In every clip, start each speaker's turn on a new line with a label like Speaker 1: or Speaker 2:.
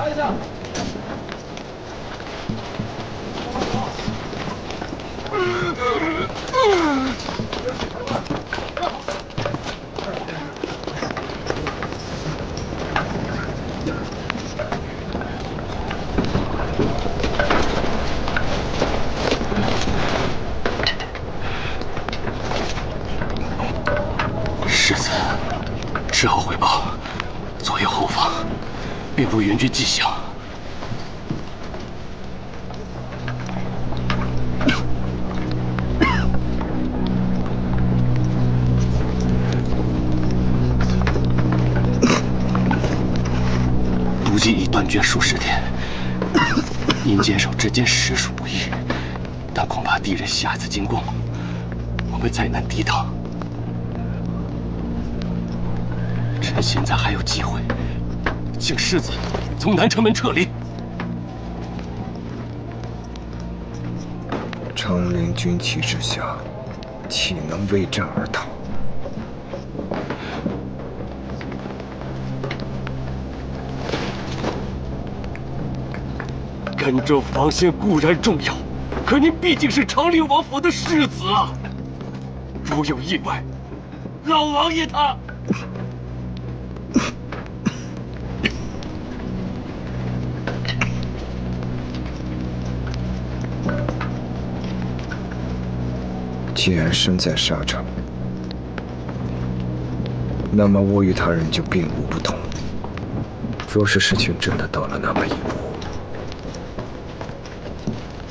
Speaker 1: 查一下。
Speaker 2: 世子，事后汇报，左右后方并无援军迹象。补给已断绝数十天，因坚守至今实属不易，但恐怕敌人下次进攻，我们再难抵挡。趁现在还有机会，请世子从南城门撤离。
Speaker 3: 长陵军旗之下，岂能为战而逃？
Speaker 2: 根州防线固然重要，可您毕竟是长陵王府的世子啊！如有意外，老王爷他……
Speaker 3: 既然身在沙场，那么我与他人就并无不同。若是事情真的到了那么一步，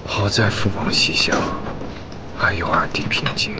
Speaker 3: 好在父王膝下还有二弟平静。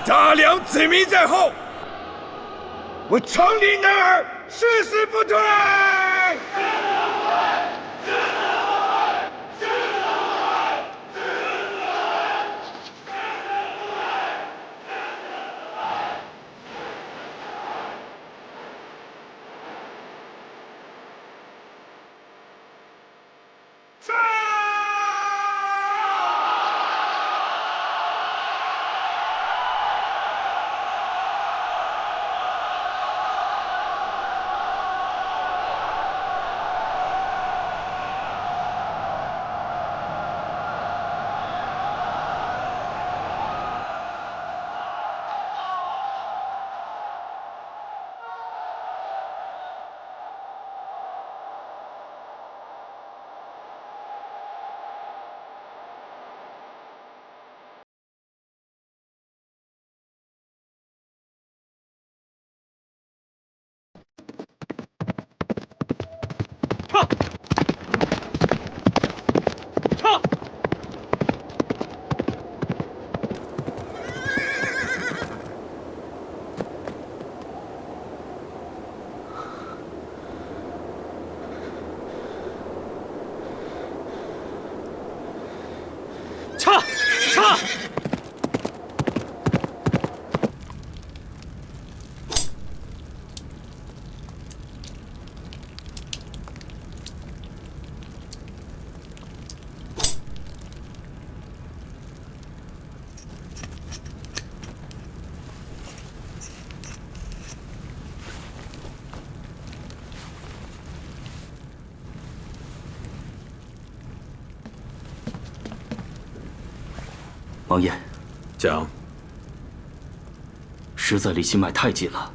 Speaker 1: 大梁子民在后，我长林男儿誓死不退。
Speaker 4: 王爷，
Speaker 1: 讲。
Speaker 4: 实在离心脉太近了，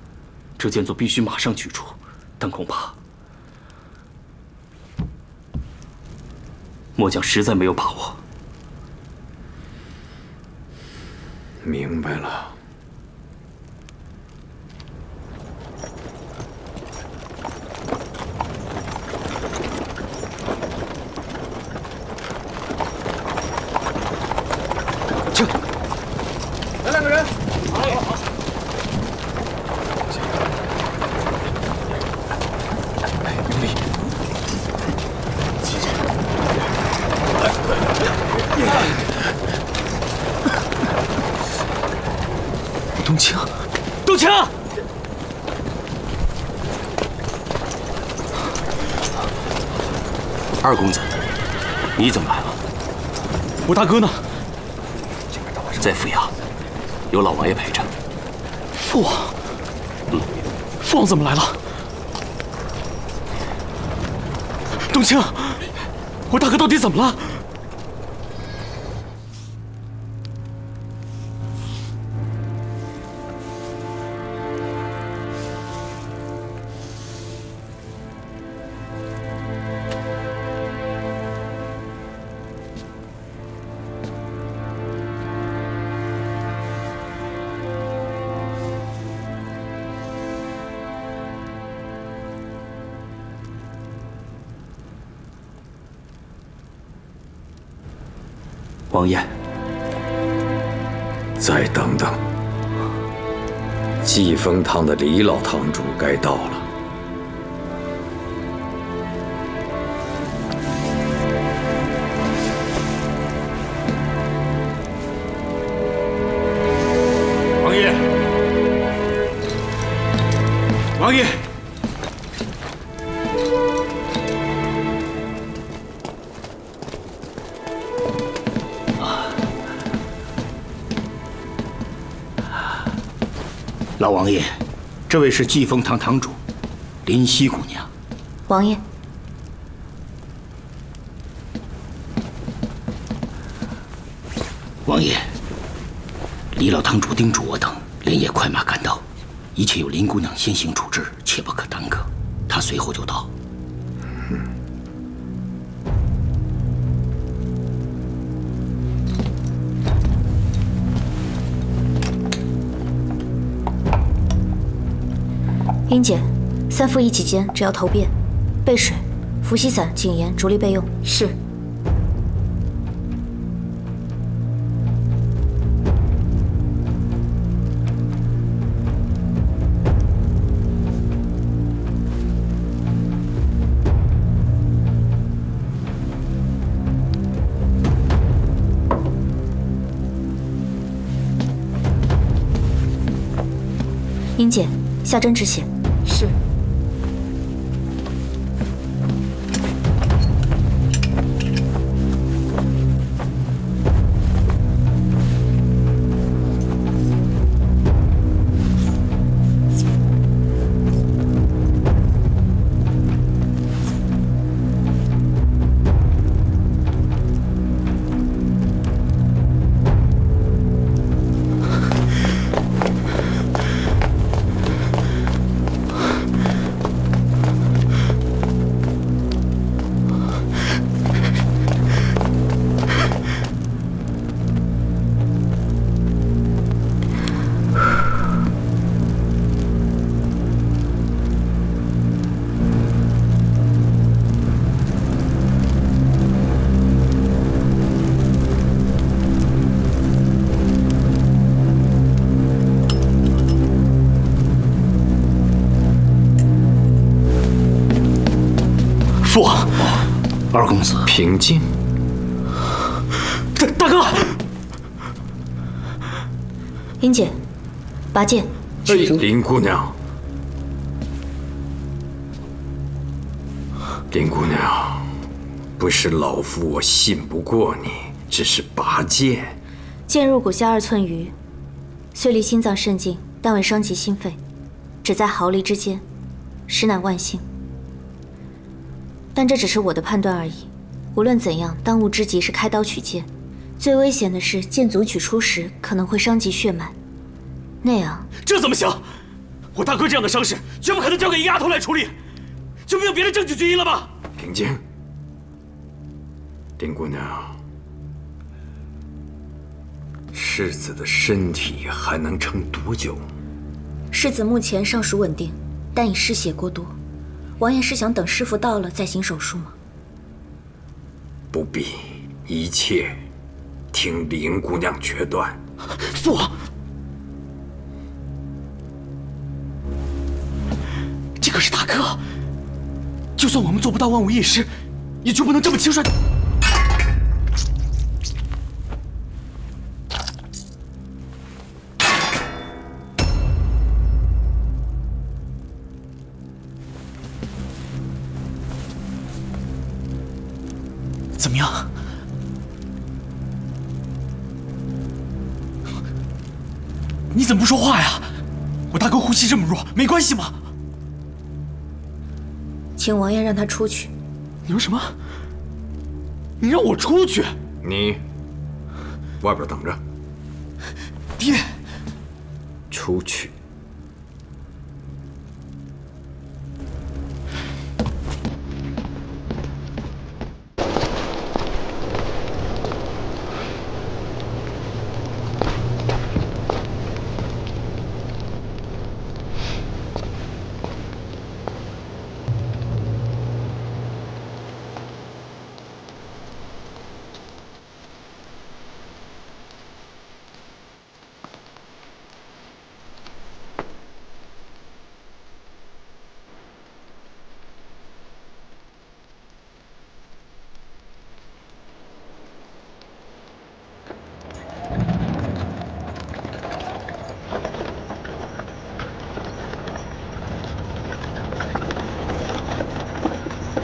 Speaker 4: 这剑座必须马上取出，但恐怕末将实在没有把握。
Speaker 1: 明白了。
Speaker 2: 来两个人。好。用力。冬青，冬青！二公子，你怎么来了？
Speaker 4: 我大哥呢？
Speaker 2: 在府衙，有老王爷陪着。
Speaker 4: 父王，父王怎么来了？冬青，我大哥到底怎么了？王爷，
Speaker 1: 再等等，济丰堂的李老堂主该到了。
Speaker 4: 王爷，王爷。
Speaker 5: 老王爷，这位是济丰堂堂主林夕姑娘。
Speaker 6: 王爷，
Speaker 5: 王爷，李老堂主叮嘱我等连夜快马赶到，一切由林姑娘先行处置，切不可耽搁。她随后就到。
Speaker 6: 英姐，3副1期间只要头便，备水、伏羲散、谨言逐例备用。是。英姐，下针止血。
Speaker 7: 是。
Speaker 2: 父王，
Speaker 5: 二公子
Speaker 3: 平静。
Speaker 2: 大哥，
Speaker 6: 英姐，拔剑。
Speaker 3: 林姑娘，林姑娘，不是老夫我信不过你，只是拔剑。
Speaker 6: 剑入骨下2寸余，虽离心脏甚近，但未伤及心肺，只在毫厘之间，实乃万幸。但这只是我的判断而已。无论怎样，当务之急是开刀取剑。最危险的是，剑阻取出时可能会伤及血脉，那样
Speaker 2: 这怎么行？我大哥这样的伤势，绝不可能交给一丫头来处理，就没有别的证据居因了吗？
Speaker 3: 平静，林姑娘，世子的身体还能撑多久？
Speaker 6: 世子目前尚属稳定，但已失血过多。王爷是想等师傅到了再行手术吗？
Speaker 3: 不必，一切听林姑娘决断。
Speaker 2: 父王，这可是大哥，就算我们做不到万无一失，也绝不能这么轻率。怎么样？你怎么不说话呀？我大哥呼吸这么弱，没关系吗？
Speaker 6: 请王爷让他出去。
Speaker 2: 你说什么？你让我出去？
Speaker 3: 你外边等着。
Speaker 2: 爹，
Speaker 3: 出去。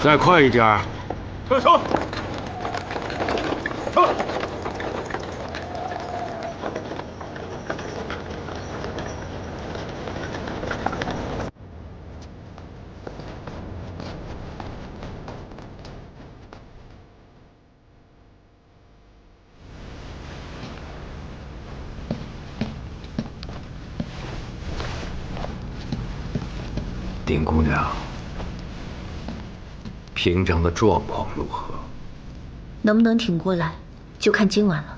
Speaker 1: 再快一点儿！
Speaker 2: 撤车！撤！
Speaker 3: 林姑娘，平常的状况如何？
Speaker 6: 能不能挺过来，就看今晚了。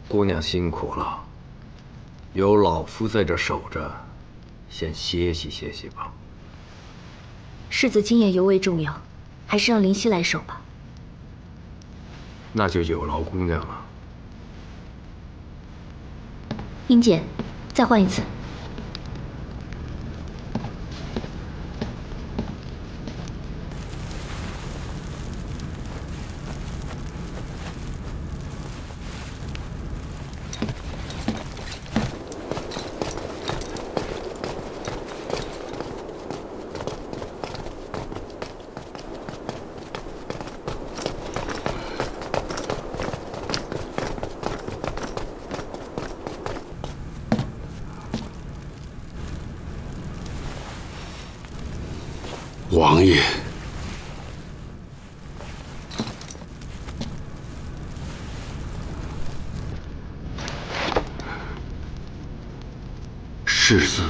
Speaker 3: 姑娘辛苦了，有老夫在这守着，先歇息歇息吧。
Speaker 6: 世子今夜尤为重要，还是让林夕来守吧。
Speaker 3: 那就有劳姑娘了。
Speaker 6: 英姐，再换一次。
Speaker 7: 王爷，世子，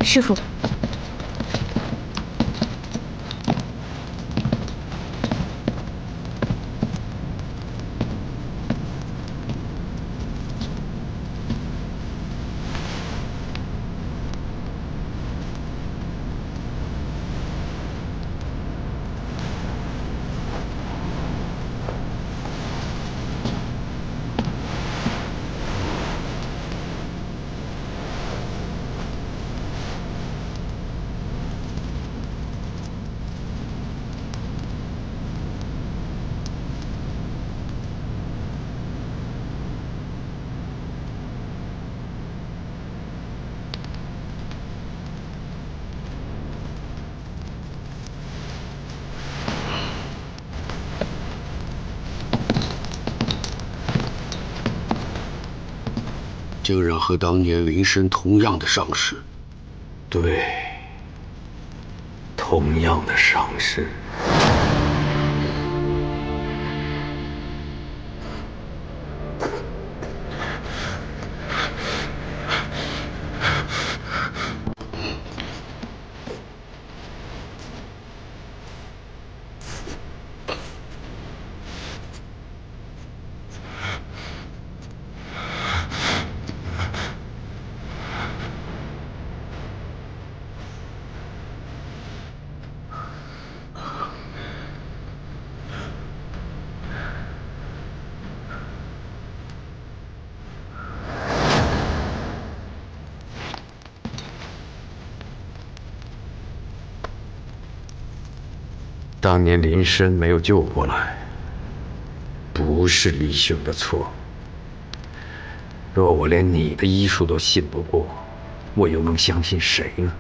Speaker 6: 师父。
Speaker 7: 竟然和当年林深同样的伤势。
Speaker 3: 对，同样的伤势。当年林深没有救过来，不是李兄的错。若我连你的医术都信不过，我又能相信谁呢？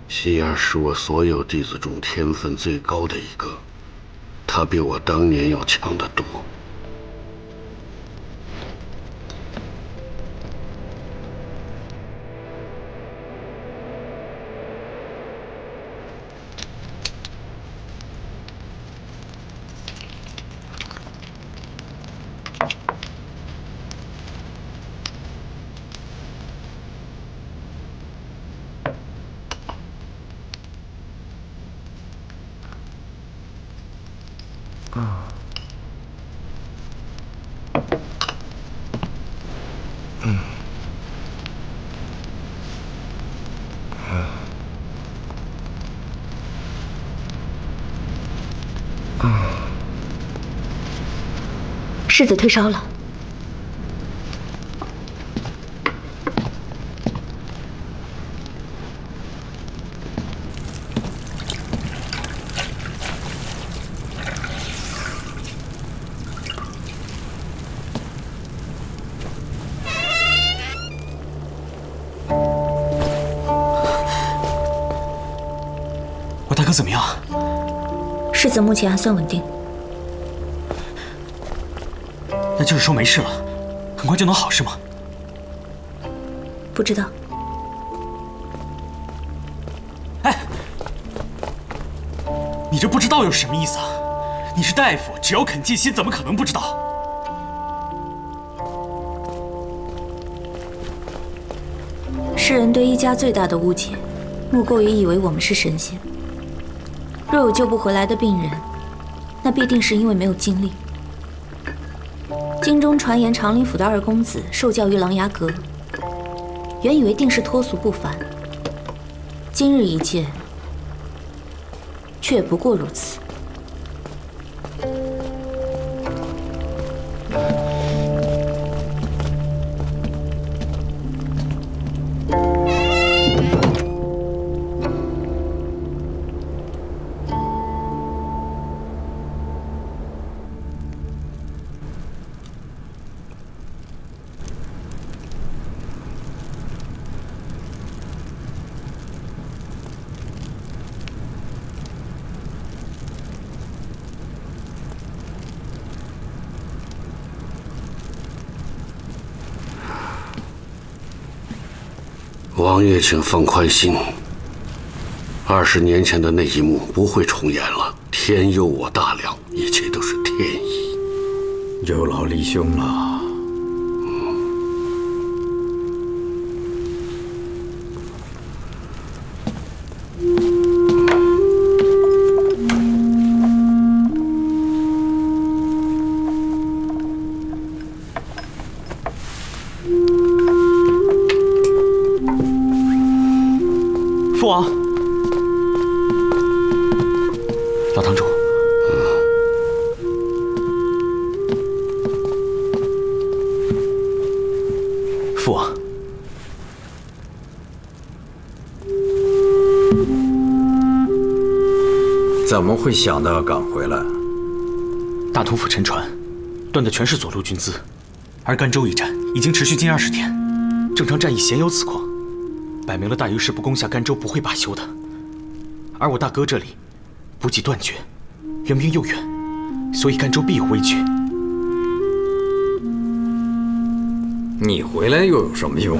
Speaker 7: 希儿是我所有弟子中天分最高的一个，他比我当年要强得多。
Speaker 6: 世子退烧了。
Speaker 4: 我大哥怎么样？
Speaker 6: 世子目前还算稳定。
Speaker 4: 那就是说没事了，很快就能好是吗？
Speaker 6: 不知道。
Speaker 4: 哎，你这不知道又是什么意思啊？你是大夫，只要肯尽心，怎么可能不知道？
Speaker 6: 世人对医家最大的误解，莫过于以为我们是神仙。若有救不回来的病人，那必定是因为没有精力。京中传言长林府的二公子受教于琅琊阁，原以为定是脱俗不凡，今日一见，却不过如此。
Speaker 7: 王爷，请放宽心。20年前的那一幕不会重演了。天佑我大梁，一切都是天意。
Speaker 3: 有劳李兄了。
Speaker 4: 父王，老堂主，父王，
Speaker 3: 怎么会想到要赶回来？
Speaker 4: 大同府沉船，断的全是左路军资，而甘州一战已经持续近20天，正常战役鲜有此况，摆明了大于是不攻下甘州不会罢休的。而我大哥这里补给断绝，援兵又远，所以甘州必有危局。
Speaker 3: 你回来又有什么用？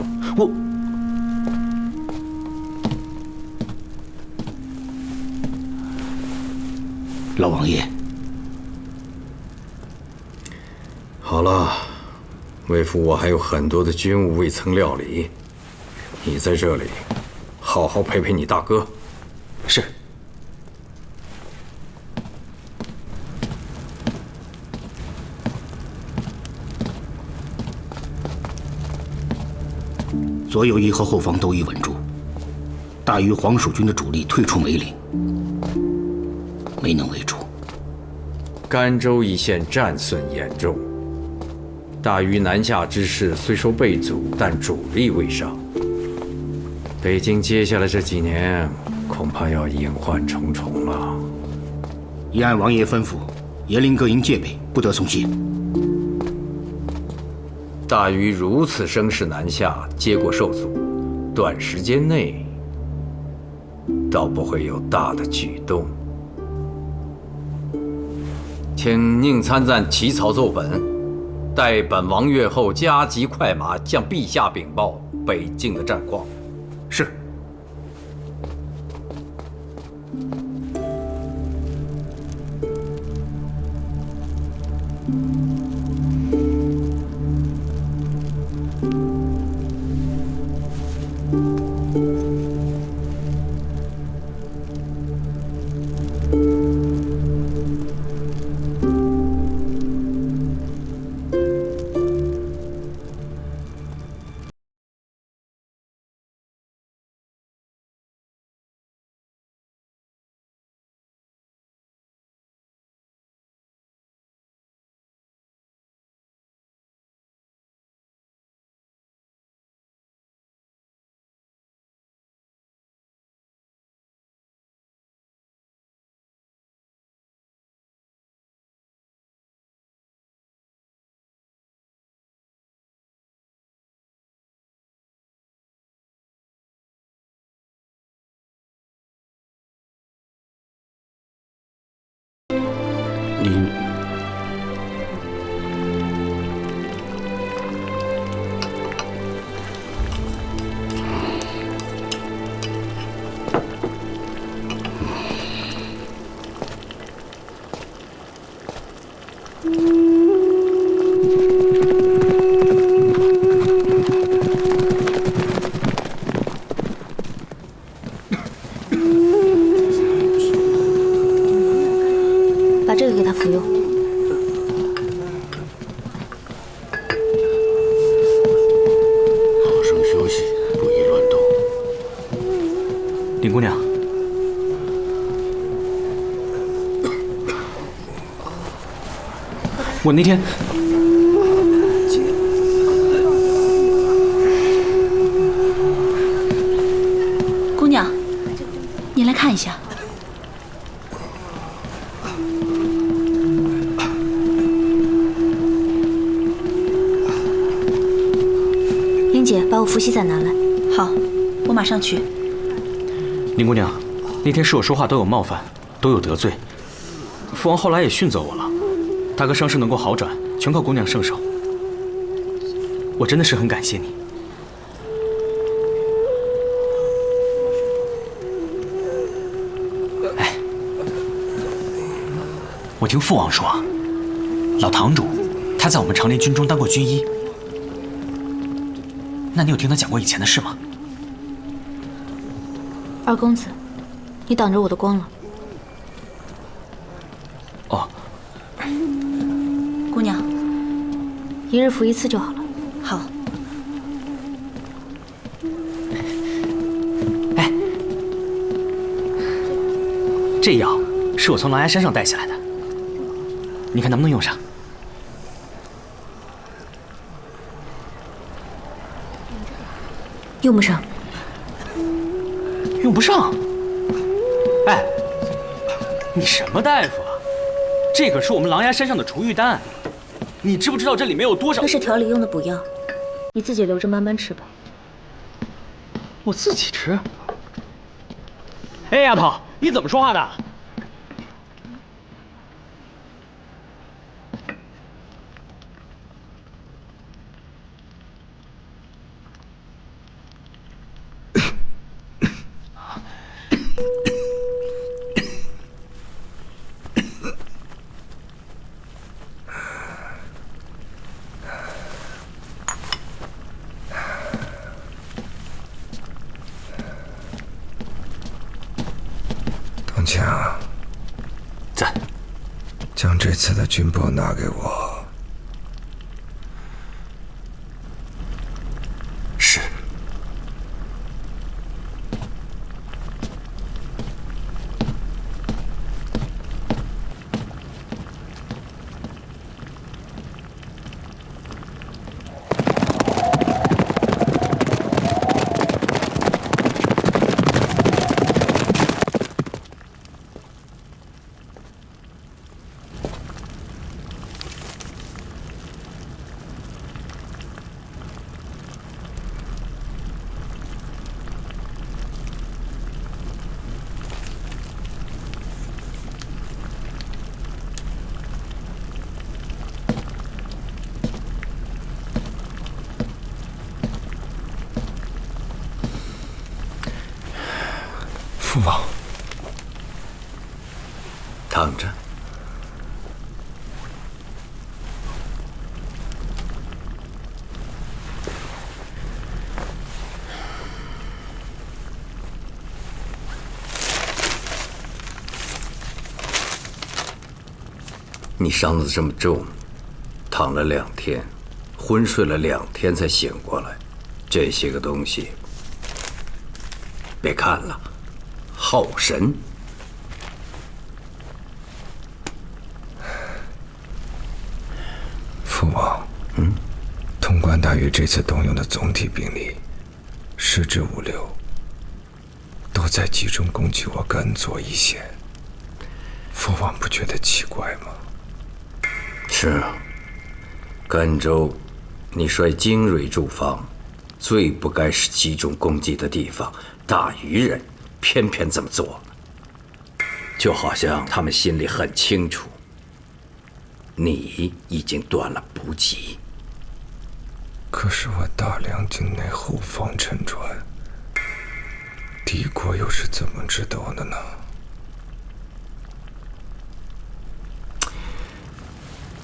Speaker 5: 老王爷，
Speaker 3: 好了，为父我还有很多的军务未曾料理，你在这里好好陪陪你大哥。
Speaker 4: 是。
Speaker 5: 左右翼和后方都已稳住，大于黄蜀军的主力退出梅岭，没能围住。
Speaker 3: 甘州一线战损严重，大于南下之势虽说被阻，但主力未伤。北京接下来这几年恐怕要隐患重重了。
Speaker 5: 已按王爷吩咐，严令各营戒备，不得松懈。
Speaker 3: 大于如此声势南下，结果受阻，短时间内倒不会有大的举动。请宁参赞起草奏本，待本王阅后加急快马向陛下禀报北境的战况。
Speaker 4: 是。
Speaker 5: 你
Speaker 6: 把这个给他服用。
Speaker 7: 好生休息，不宜乱动。
Speaker 4: 林姑娘，我那天
Speaker 8: 姑娘，你来看一下。
Speaker 6: 英姐，把我伏羲伞拿来。
Speaker 8: 好，我马上去。
Speaker 4: 林姑娘，那天是我说话都有冒犯，都有得罪，父王后来也训责我了。大哥伤势能够好转，全靠姑娘圣手。我真的是很感谢你。听父王说，老堂主他在我们长莲军中当过军医。那你有听他讲过以前的事吗？
Speaker 6: 二公子，你挡着我的光了。
Speaker 4: 哦，
Speaker 8: 姑娘，
Speaker 6: 一日服1次就好了。
Speaker 8: 好。
Speaker 4: 哎，这药是我从狼牙山上带下来的，你看能不能用上？
Speaker 6: 用不上。
Speaker 4: 用不上？哎，你什么大夫啊？这可是我们狼牙山上的除瘀丹，你知不知道这里面有多少？
Speaker 6: 这是调理用的补药，你自己留着慢慢吃吧。
Speaker 4: 我自己吃？哎，丫头，你怎么说话的？
Speaker 1: 东强，
Speaker 2: 在。
Speaker 1: 将这次的军报拿给我。
Speaker 2: 是。
Speaker 1: 父王，
Speaker 2: 躺着。你伤得这么重，躺了2天，昏睡了2天才醒过来，这些个东西，别看了。耗神。
Speaker 1: 父王，潼关大狱这次动用的总体兵力，10至5流，都在集中攻击我甘左一线。父王不觉得奇怪吗？
Speaker 2: 是啊，甘州，你率精锐驻防，最不该是集中攻击的地方，大愚人。偏偏这么做，就好像他们心里很清楚，你已经断了补给。
Speaker 1: 可是我大梁境内后方沉船，敌国又是怎么知道的呢？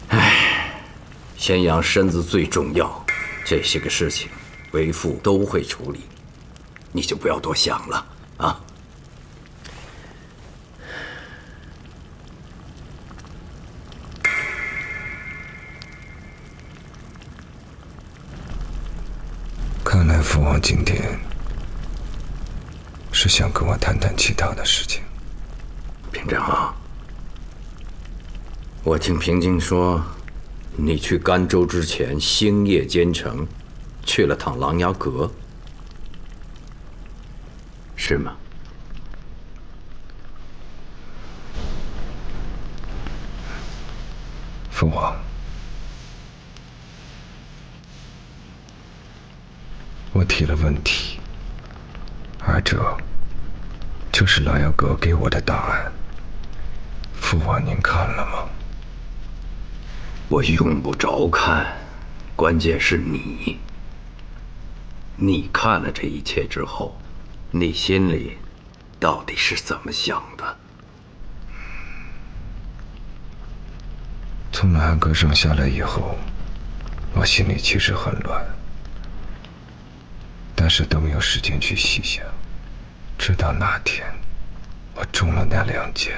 Speaker 2: 唉，先养身子最重要，这些个事情，为父都会处理，你就不要多想了啊。
Speaker 1: 看来父王今天是想跟我谈谈其他的事情。
Speaker 2: 平长，我听平津说，你去甘州之前星夜兼程，去了趟琅琊阁，是吗？
Speaker 1: 父王，我提了问题，而这就是琅琊阁给我的答案。父王，您看了吗？
Speaker 2: 我用不着看，关键是你。你看了这一切之后，你心里到底是怎么想的？
Speaker 1: 从暖安阁上下来以后，我心里其实很乱，但是都没有时间去细想。直到那天，我中了那2箭，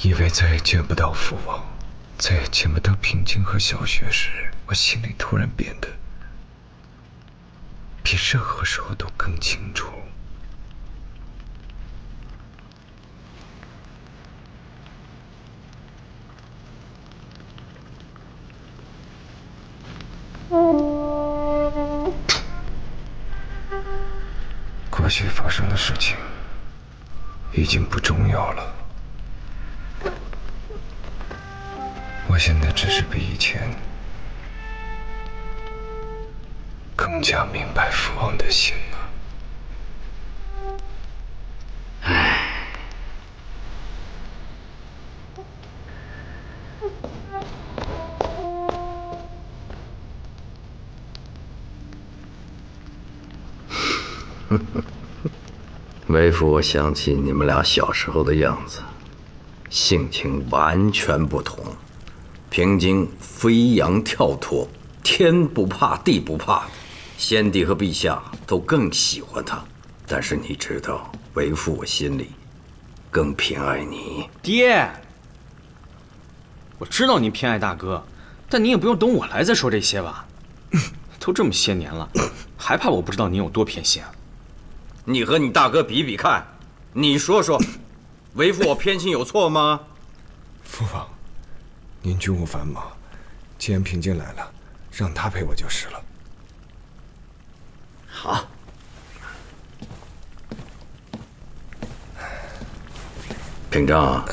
Speaker 1: 以为再也见不到父王，再也见不到平静和小雪时，我心里突然变得比任何时候都更清楚。过去发生的事情已经不重要了，我现在只是比以前更加明白父王的心了。
Speaker 2: 为父，我想起你们俩小时候的样子，性情完全不同。平津飞扬跳脱，天不怕地不怕，先帝和陛下都更喜欢他。但是你知道，为父我心里更偏爱你。
Speaker 4: 爹，我知道你偏爱大哥，但你也不用等我来再说这些吧。都这么些年了，还怕我不知道你有多偏心啊？
Speaker 2: 你和你大哥比比看，你说说，为父我偏心有错吗？
Speaker 1: 父王，您军务繁忙，既然平津来了，让他陪我就是了。
Speaker 2: 好。平章，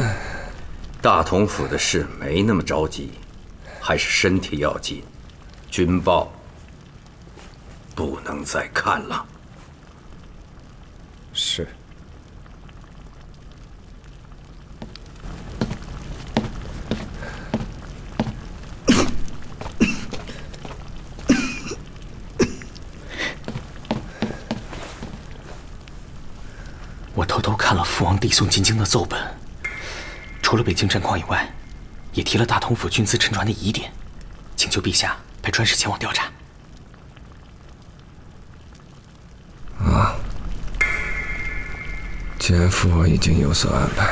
Speaker 2: 大同府的事没那么着急，还是身体要紧。军报不能再看了。
Speaker 1: 是。
Speaker 4: 我偷偷看了父王递送进京的奏本，除了北京战况以外，也提了大同府军资沉船的疑点，请求陛下派专使前往调查。
Speaker 1: 既然父王已经有所安排，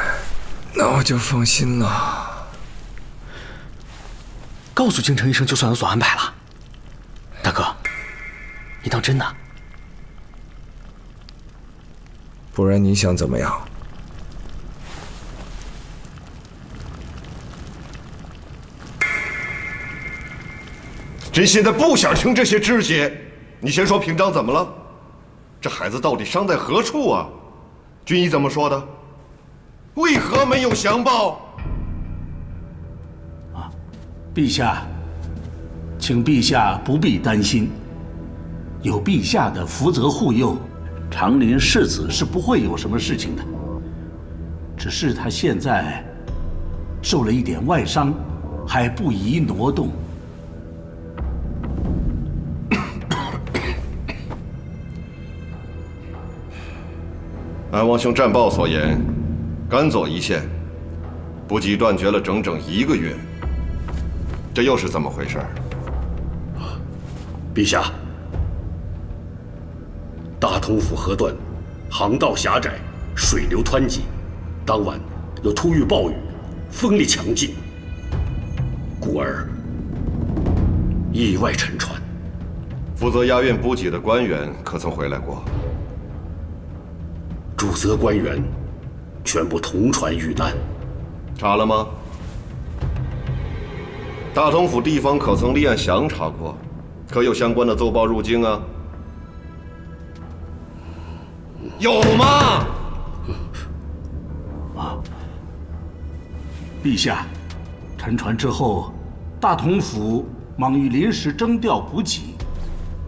Speaker 1: 那我就放心了。
Speaker 4: 告诉京城医生就算有所安排了。大哥，你当真的？
Speaker 1: 不然你想怎么样？
Speaker 9: 朕现在不想听这些枝节，你先说平章怎么了？这孩子到底伤在何处啊？军医怎么说的？为何没有详报？
Speaker 10: 陛下，请陛下不必担心，有陛下的福泽护佑，长林世子是不会有什么事情的。只是他现在受了一点外伤，还不宜挪动。
Speaker 9: 安王兄战报所言，甘左一线补给断绝了整整1个月，这又是怎么回事？
Speaker 7: 陛下，大同府河段航道狭窄，水流湍急，当晚又突遇暴雨，风力强劲，故而意外沉船。
Speaker 9: 负责押运补给的官员可曾回来过？
Speaker 7: 主责官员全部同船遇难。
Speaker 9: 查了吗？大同府地方可曾立案详查过？可有相关的奏报入京啊？有吗？
Speaker 10: 陛下，沉船之后，大同府忙于临时征调补给，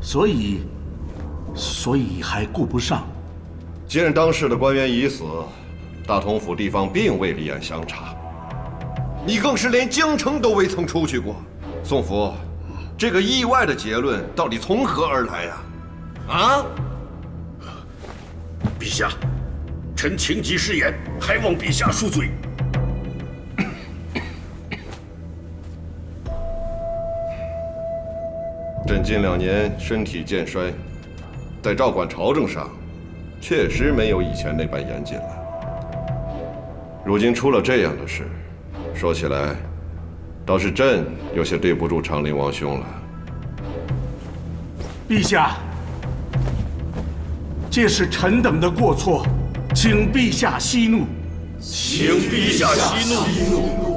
Speaker 10: 所以还顾不上。
Speaker 9: 既然当时的官员已死，大同府地方并未立案详查，你更是连京城都未曾出去过。宋福，这个意外的结论到底从何而来呀？
Speaker 7: 陛下，臣情急失言，还望陛下恕罪。
Speaker 9: 朕近2年身体渐衰，在照管朝政上，确实没有以前那般严谨了。如今出了这样的事，说起来，倒是朕有些对不住长林王兄了。
Speaker 10: 陛下，这是臣等的过错，请陛下息怒。
Speaker 7: 请陛下息怒。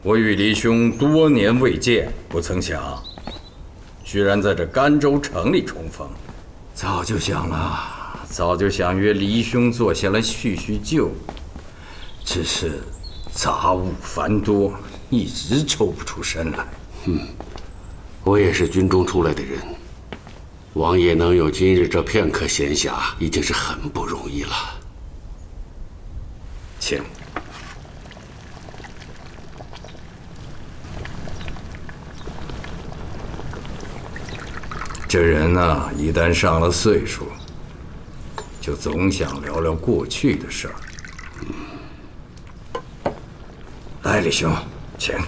Speaker 2: 我与离兄多年未见，不曾想，居然在这甘州城里重逢。早就想约离兄坐下来叙叙旧，只是杂物繁多，一直抽不出身来。
Speaker 5: 我也是军中出来的人，王爷能有今日这片刻闲暇，已经是很不容易了。
Speaker 2: 请。这人呢，一旦上了岁数，就总想聊聊过去的事儿。来，李兄，请。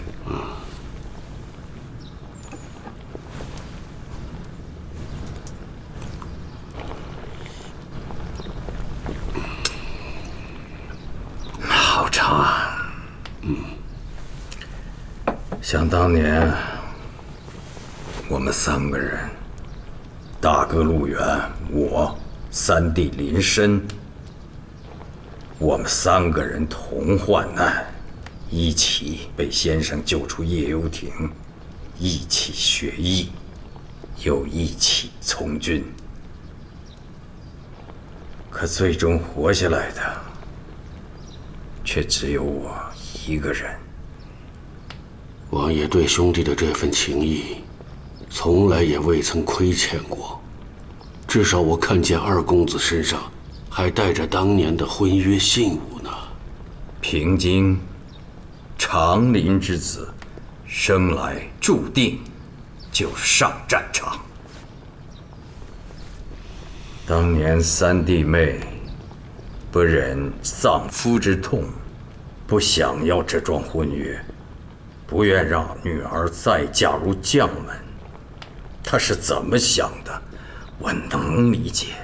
Speaker 2: 好茶。想当年，我们3个人。大哥陆远，我三弟林深，我们3个人同患难，一起被先生救出夜游亭，一起学艺，又一起从军。可最终活下来的，却只有我一个人。
Speaker 5: 王爷对兄弟的这份情谊，从来也未曾亏欠过，至少我看见二公子身上还带着当年的婚约信物呢。
Speaker 2: 平津，长林之子，生来注定就上战场。当年3弟妹不忍丧夫之痛，不想要这桩婚约，不愿让女儿再嫁入将门。他是怎么想的，我能理解。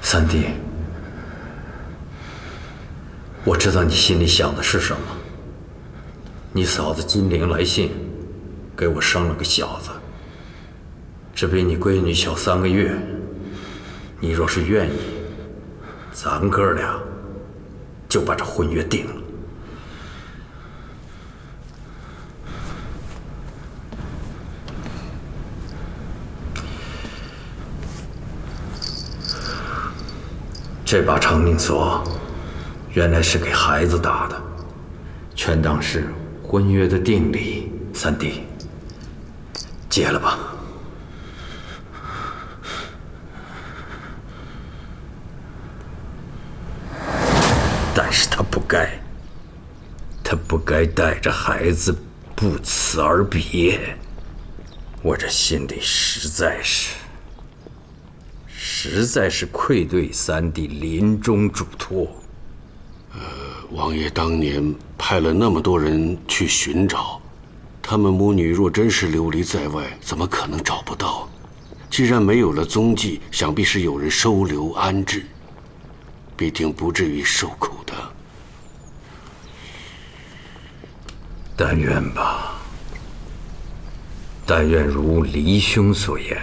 Speaker 2: 三弟，我知道你心里想的是什么。你嫂子金陵来信，给我生了个小子，只比你闺女小3个月。你若是愿意，咱哥俩就把这婚约定了。这把长命锁原来是给孩子打的，全当是婚约的定礼。三弟，结了吧。但是他不该带着孩子不辞而别。我这心里实在是愧对三弟临终嘱托。
Speaker 5: 王爷当年派了那么多人去寻找，他们母女若真是流离在外，怎么可能找不到？既然没有了踪迹，想必是有人收留安置，必定不至于受苦的。
Speaker 2: 但愿吧，但愿如黎兄所言。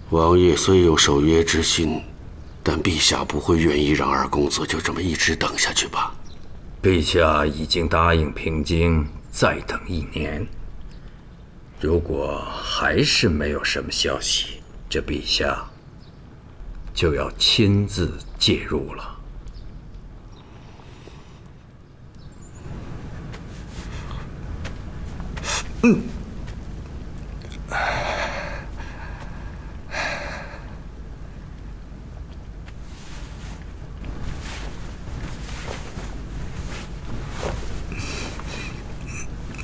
Speaker 5: 王爷虽有守约之心，但陛下不会愿意让二公子就这么一直等下去吧？
Speaker 2: 陛下已经答应平京再等1年，如果还是没有什么消息，这陛下就要亲自介入了。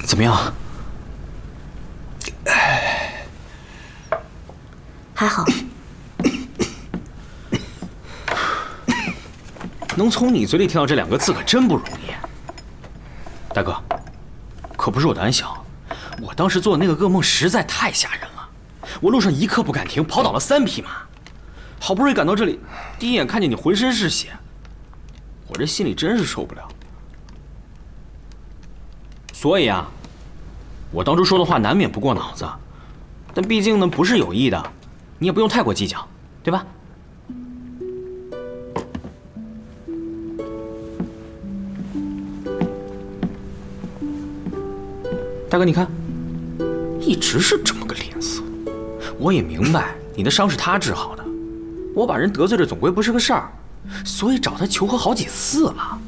Speaker 4: 怎么样？
Speaker 6: 还好。
Speaker 4: 能从你嘴里听到这2个字可真不容易。大哥，可不是我胆小，我当时做的那个噩梦实在太吓人了，我路上一刻不敢停，跑倒了3匹马，好不容易赶到这里，第一眼看见你浑身是血，我这心里真是受不了。所以啊，我当初说的话难免不过脑子，但毕竟呢不是有意的，你也不用太过计较，对吧？大哥，你看，一直是这么个脸色。我也明白你的伤是他治好的，我把人得罪了总归不是个事儿，所以找他求和好几次了，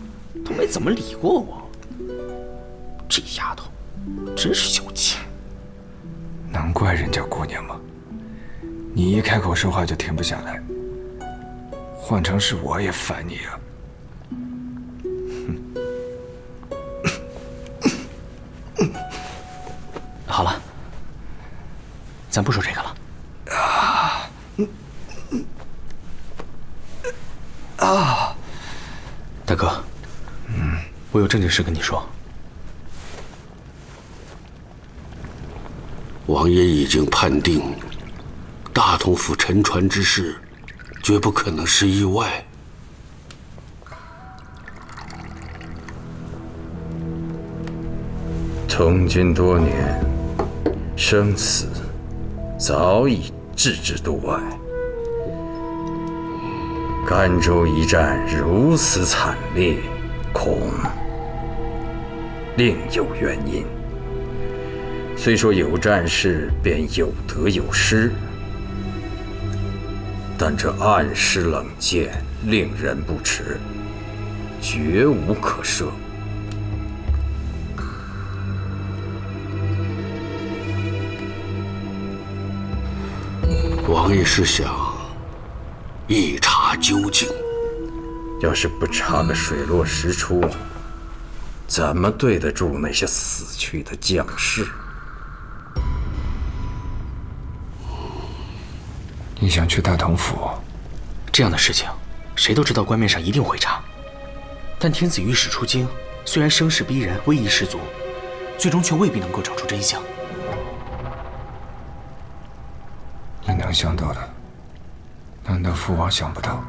Speaker 4: 都没怎么理过我。这丫头真是小气。
Speaker 1: 能怪人家姑娘吗？你一开口说话就停不下来，换成是我也烦你啊。
Speaker 4: 好了，咱不说这个了。大哥，我有正经事跟你说。
Speaker 5: 王爷已经判定，大同府沉船之事，绝不可能是意外。
Speaker 2: 从军多年，生死早已置之度外。甘州一战如此惨烈，恐另有原因。虽说有战事便有得有失，但这暗施冷箭，令人不齿，绝无可赦。
Speaker 5: 王爷是想一查究竟，
Speaker 2: 要是不查个水落石出，怎么对得住那些死去的将士？
Speaker 1: 你想去大同府？
Speaker 4: 这样的事情，谁都知道官面上一定会查。但天子御史出京，虽然声势逼人，威仪十足，最终却未必能够找出真相。
Speaker 1: 你能想到的，难道父王想不到？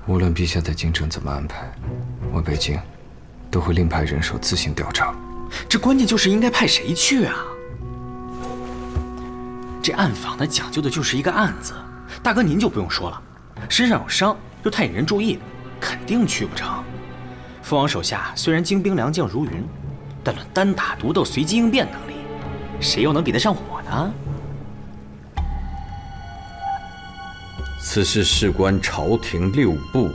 Speaker 1: 无论陛下在京城怎么安排，我北京都会另派人手自行调查。
Speaker 4: 这关键就是应该派谁去啊？这暗访呢，讲究的就是一个案子。大哥您就不用说了，身上有伤又太引人注意，肯定去不成。父王手下虽然精兵良将如云，但论单打独斗、随机应变能力，谁又能比得上我呢？
Speaker 2: 此事事关朝廷6部，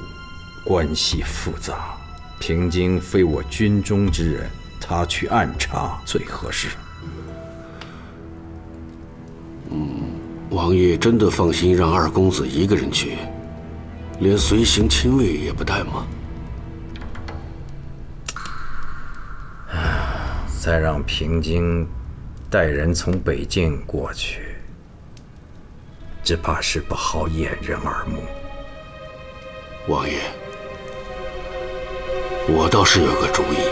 Speaker 2: 关系复杂，平京非我军中之人，他去暗查最合适。
Speaker 5: 王爷真的放心让二公子一个人去，连随行亲卫也不带吗？
Speaker 2: 再让平京带人从北境过去，只怕是不好掩人耳目。
Speaker 5: 王爷，我倒是有个主意。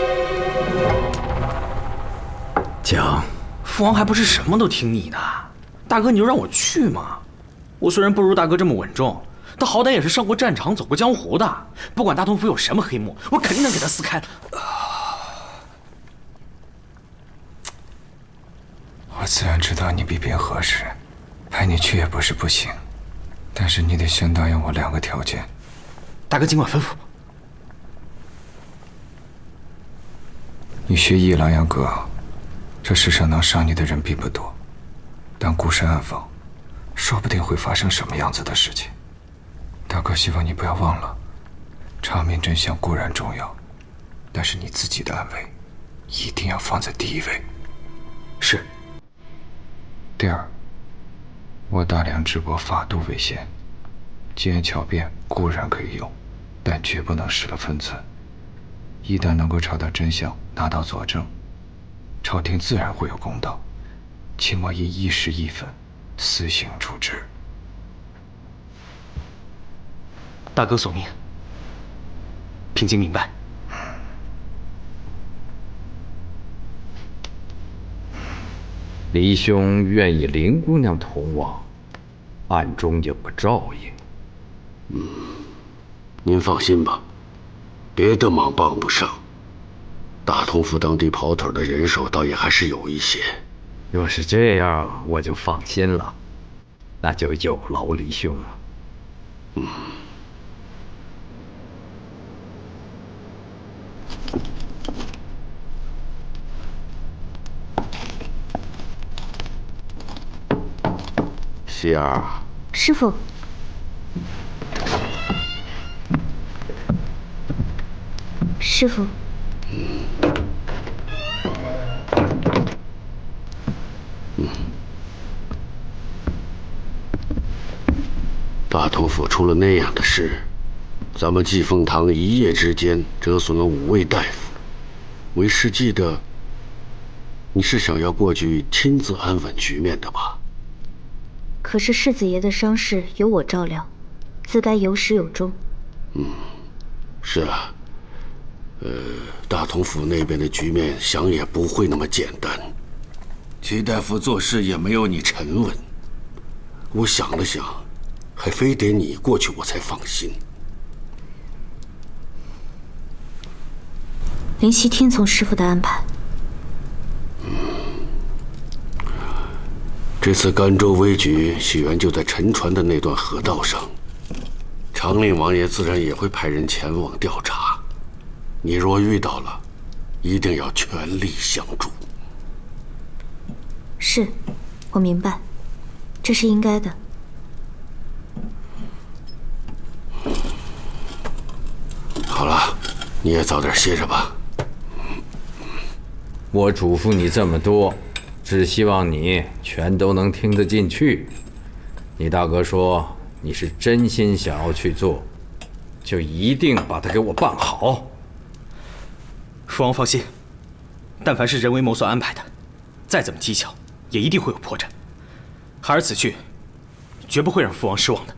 Speaker 2: 讲，
Speaker 4: 父王还不是什么都听你的。大哥，你就让我去嘛！我虽然不如大哥这么稳重，但好歹也是上过战场、走过江湖的。不管大同府有什么黑幕，我肯定能给他撕开。
Speaker 1: 我自然知道你比别合适，派你去也不是不行，但是你得先答应我2个条件。
Speaker 4: 大哥尽管吩咐。
Speaker 1: 你学艺琅琊阁，这世上能伤你的人并不多。但孤身暗访，说不定会发生什么样子的事情。大哥希望你不要忘了，查明真相固然重要，但是你自己的安危一定要放在第一位。
Speaker 4: 是。
Speaker 1: 第二，我大梁直播法度为先，机缘巧变固然可以用，但绝不能失了分寸。一旦能够查到真相，拿到佐证，朝廷自然会有公道，请王爷一时一分，私刑处置。
Speaker 4: 大哥所命，平津明白。
Speaker 3: 黎兄愿意林姑娘同往，暗中有个照应。
Speaker 5: 您放心吧，别的忙帮不上，大同府当地跑腿的人手倒也还是有一些。
Speaker 3: 若是这样，我就放心了，那就有劳黎兄了。
Speaker 5: 希儿，
Speaker 6: 师傅，师傅，
Speaker 5: 大同府出了那样的事，咱们济凤堂一夜之间折损了5位大夫。为师记得，你是想要过去亲自安稳局面的吧？
Speaker 6: 可是世子爷的伤势由我照料，自该有始有终。
Speaker 5: 是啊，大同府那边的局面想也不会那么简单。齐大夫做事也没有你沉稳。我想了想，还非得你过去我才放心。
Speaker 6: 灵犀听从师傅的安排。
Speaker 5: 这次甘州危局起源就在沉船的那段河道上，长令王爷自然也会派人前往调查。你若遇到了，一定要全力相助。
Speaker 6: 是，我明白，这是应该的。
Speaker 5: 好了，你也早点歇着吧。
Speaker 3: 我嘱咐你这么多，只希望你全都能听得进去。你大哥说你是真心想要去做，就一定把它给我办好。
Speaker 4: 父王放心，但凡是人为谋算安排的，再怎么技巧，也一定会有破绽。孩儿此去，绝不会让父王失望的。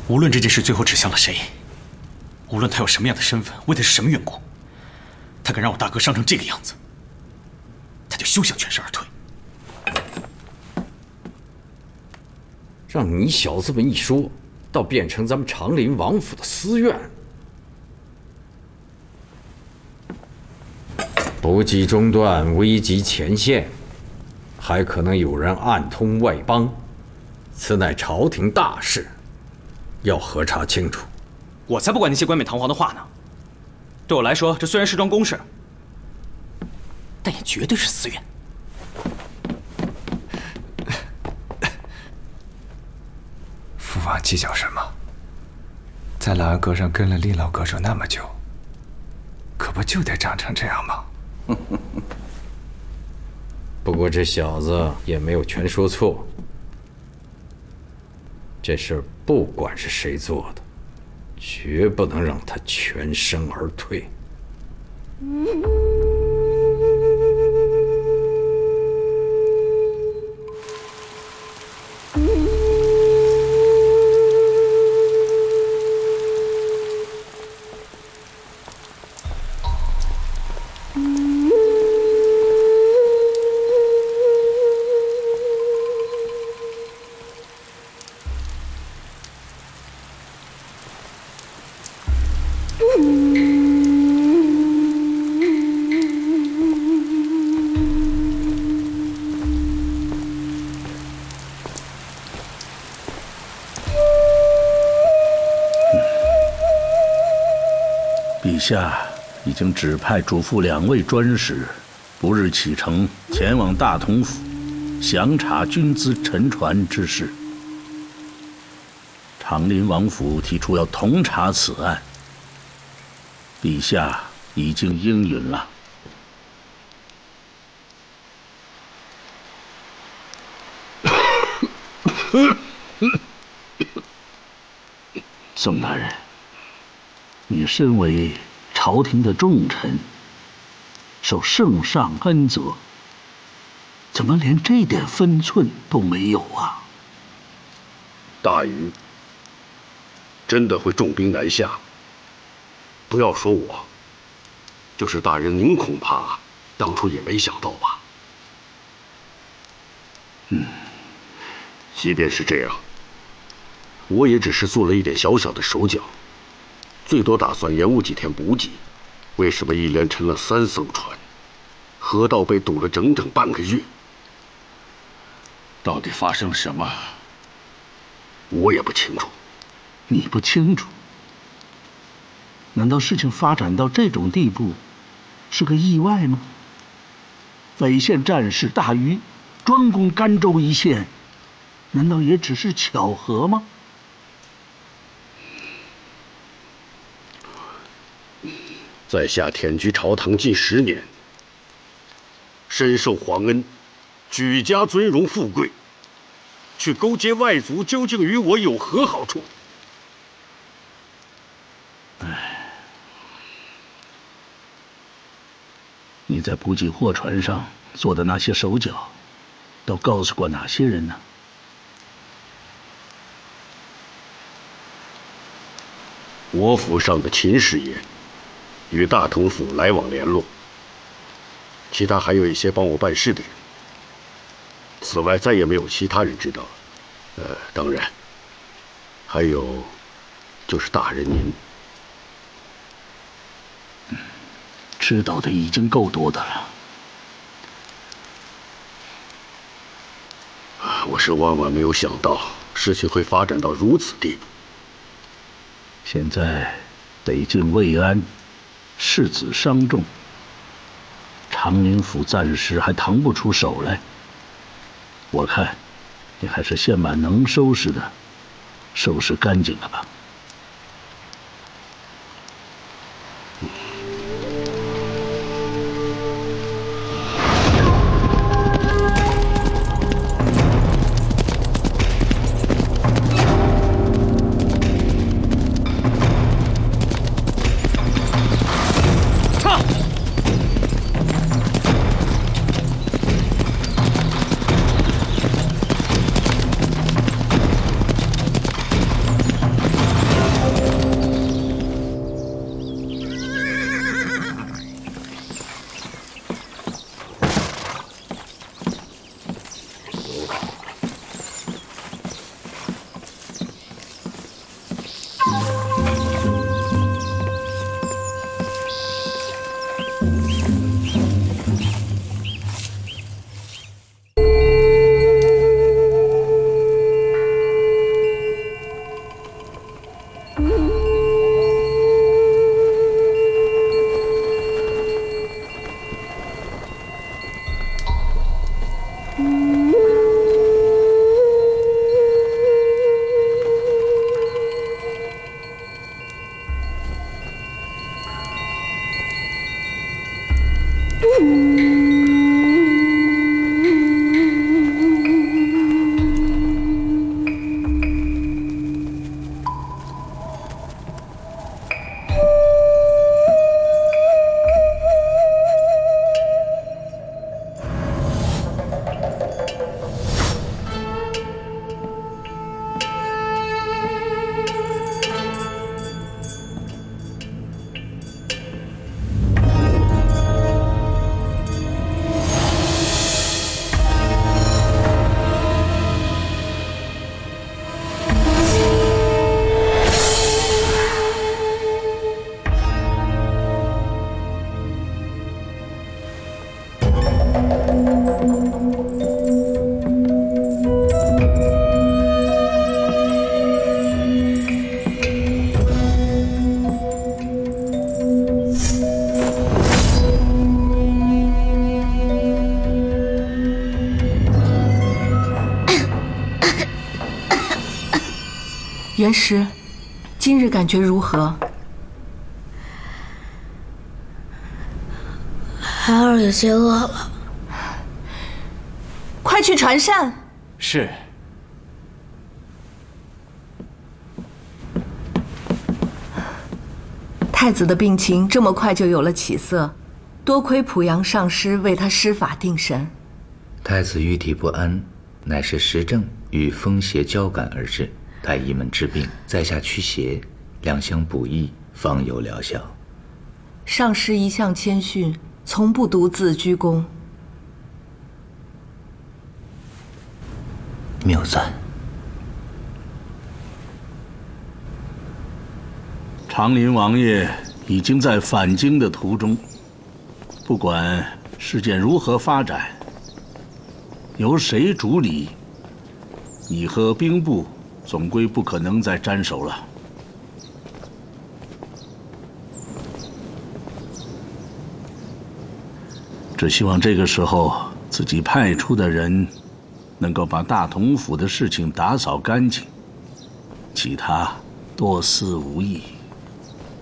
Speaker 4: 无论这件事最后指向了谁，无论他有什么样的身份，为的是什么缘故，他敢让我大哥伤成这个样子，他就休想全身而退。
Speaker 3: 让你小子们一说，倒变成咱们长林王府的私怨。不计中断，危及前线，还可能有人暗通外邦，此乃朝廷大事，要核查清楚。
Speaker 4: 我才不管那些冠冕堂皇的话呢。对我来说，这虽然是桩公事，但也绝对是私怨。
Speaker 1: 父王计较什么？在老安阁上跟了厉老阁主那么久，可不就得长成这样吗？
Speaker 3: 不过这小子也没有全说错，这事儿不管是谁做的，绝不能让他全身而退。
Speaker 10: 陛下已经指派主父2位专使，不日启程前往大同府，详查军资沉船之事。长林王府提出要同查此案，陛下已经应允了。宋大人，你身为朝廷的重臣，受圣上恩泽，怎么连这点分寸都没有啊？
Speaker 7: 大禹真的会重兵南下？不要说我，就是大人您，恐怕当初也没想到吧？即便是这样，我也只是做了一点小小的手脚，最多打算延误几天补给。为什么一连沉了3艘船，河道被堵了整整半个月？到底发生了什么？我也不清楚。
Speaker 10: 你不清楚？难道事情发展到这种地步，是个意外吗？北县战士大禹专攻甘州一线，难道也只是巧合吗？
Speaker 7: 在下忝居朝堂近10年，深受皇恩，举家尊荣富贵，去勾结外族，究竟与我有何好处？
Speaker 10: 你在补给货船上做的那些手脚，都告诉过哪些人呢？
Speaker 7: 我府上的秦师爷与大同府来往联络，其他还有一些帮我办事的人。此外，再也没有其他人知道了。当然，还有就是大人您。
Speaker 10: 知道的已经够多的了。
Speaker 7: 我是万万没有想到事情会发展到如此地步。
Speaker 10: 现在北境未安，世子伤重，长宁府暂时还腾不出手来。我看，你还是先把能收拾的收拾干净了吧。
Speaker 11: 元师，今日感觉如何？
Speaker 6: 孩儿有些饿了，
Speaker 11: 快去传膳。
Speaker 4: 是。
Speaker 11: 太太子的病情这么快就有了起色，多亏濮阳上师为他施法定神。
Speaker 12: 太子郁体不安，乃是时症与风邪交感而致。太医们治病，在下驱邪，两相补益，方有疗效。
Speaker 11: 上师一向谦逊，从不独自居功。
Speaker 12: 谬赞。
Speaker 10: 长林王爷已经在返京的途中，不管事件如何发展，由谁主理，你和兵部总归不可能再沾手了。只希望这个时候自己派出的人能够把大同府的事情打扫干净，其他多思无益。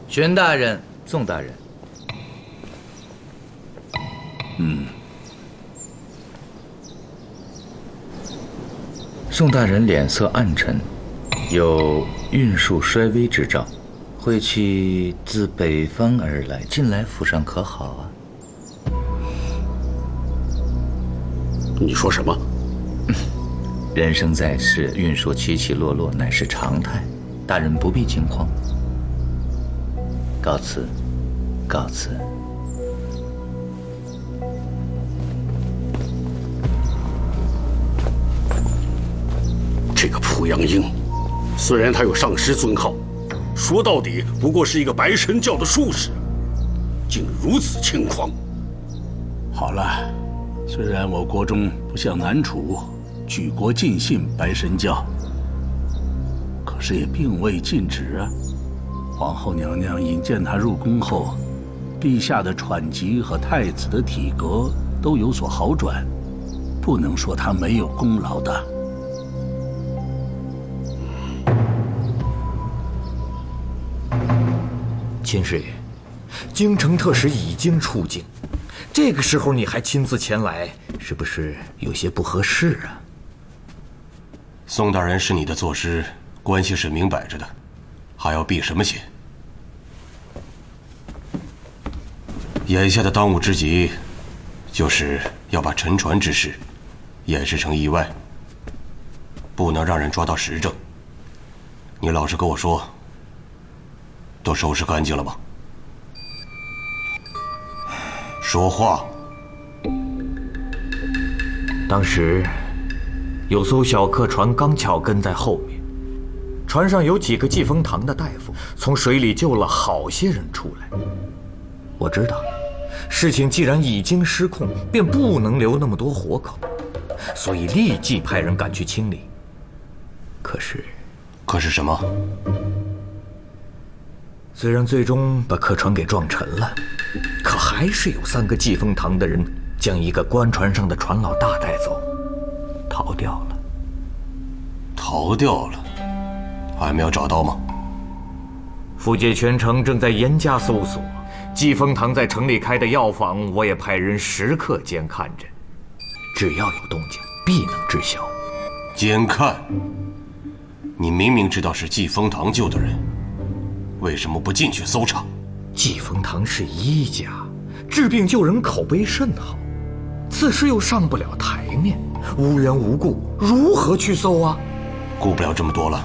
Speaker 12: 玄大人，宋大人。宋大人脸色暗沉，有运数衰微之兆，晦气自北方而来，近来府上可好啊？
Speaker 5: 你说什么？
Speaker 12: 人生在世，运数起起落落乃是常态，大人不必惊慌。告辞，告辞。
Speaker 5: 这个濮阳英，虽然他有上师尊号，说到底不过是一个白神教的术士，竟如此轻狂。
Speaker 10: 好了，虽然我国中不像南楚，举国尽信白神教，可是也并未禁止啊。皇后娘娘引荐他入宫后，陛下的喘疾和太子的体格都有所好转，不能说他没有功劳的。
Speaker 13: 秦师爷，京城特使已经出京，这个时候你还亲自前来，是不是有些不合适啊？
Speaker 14: 宋大人是你的作师，关系是明摆着的，还要避什么嫌？眼下的当务之急，就是要把沉船之事掩饰成意外，不能让人抓到实证。你老实跟我说，都收拾干净了吗？说话。
Speaker 13: 当时有艘小客船刚巧跟在后面，船上有几个济丰堂的大夫从水里救了好些人出来。我知道，事情既然已经失控，便不能留那么多活口，所以立即派人赶去清理。
Speaker 14: 可是什么？
Speaker 13: 虽然最终把客船给撞沉了，可还是有3个济丰堂的人将一个官船上的船老大带走，逃掉了。
Speaker 14: 逃掉了？还没有找到吗？
Speaker 13: 府界全城正在严加搜索，济丰堂在城里开的药房，我也派人时刻监看着，只要有动静，必能知晓。
Speaker 14: 监看？你明明知道是济丰堂救的人，为什么不进去搜查？
Speaker 13: 济丰堂是医家，治病救人口碑甚好，此事又上不了台面，无缘无故如何去搜啊？
Speaker 14: 顾不了这么多了，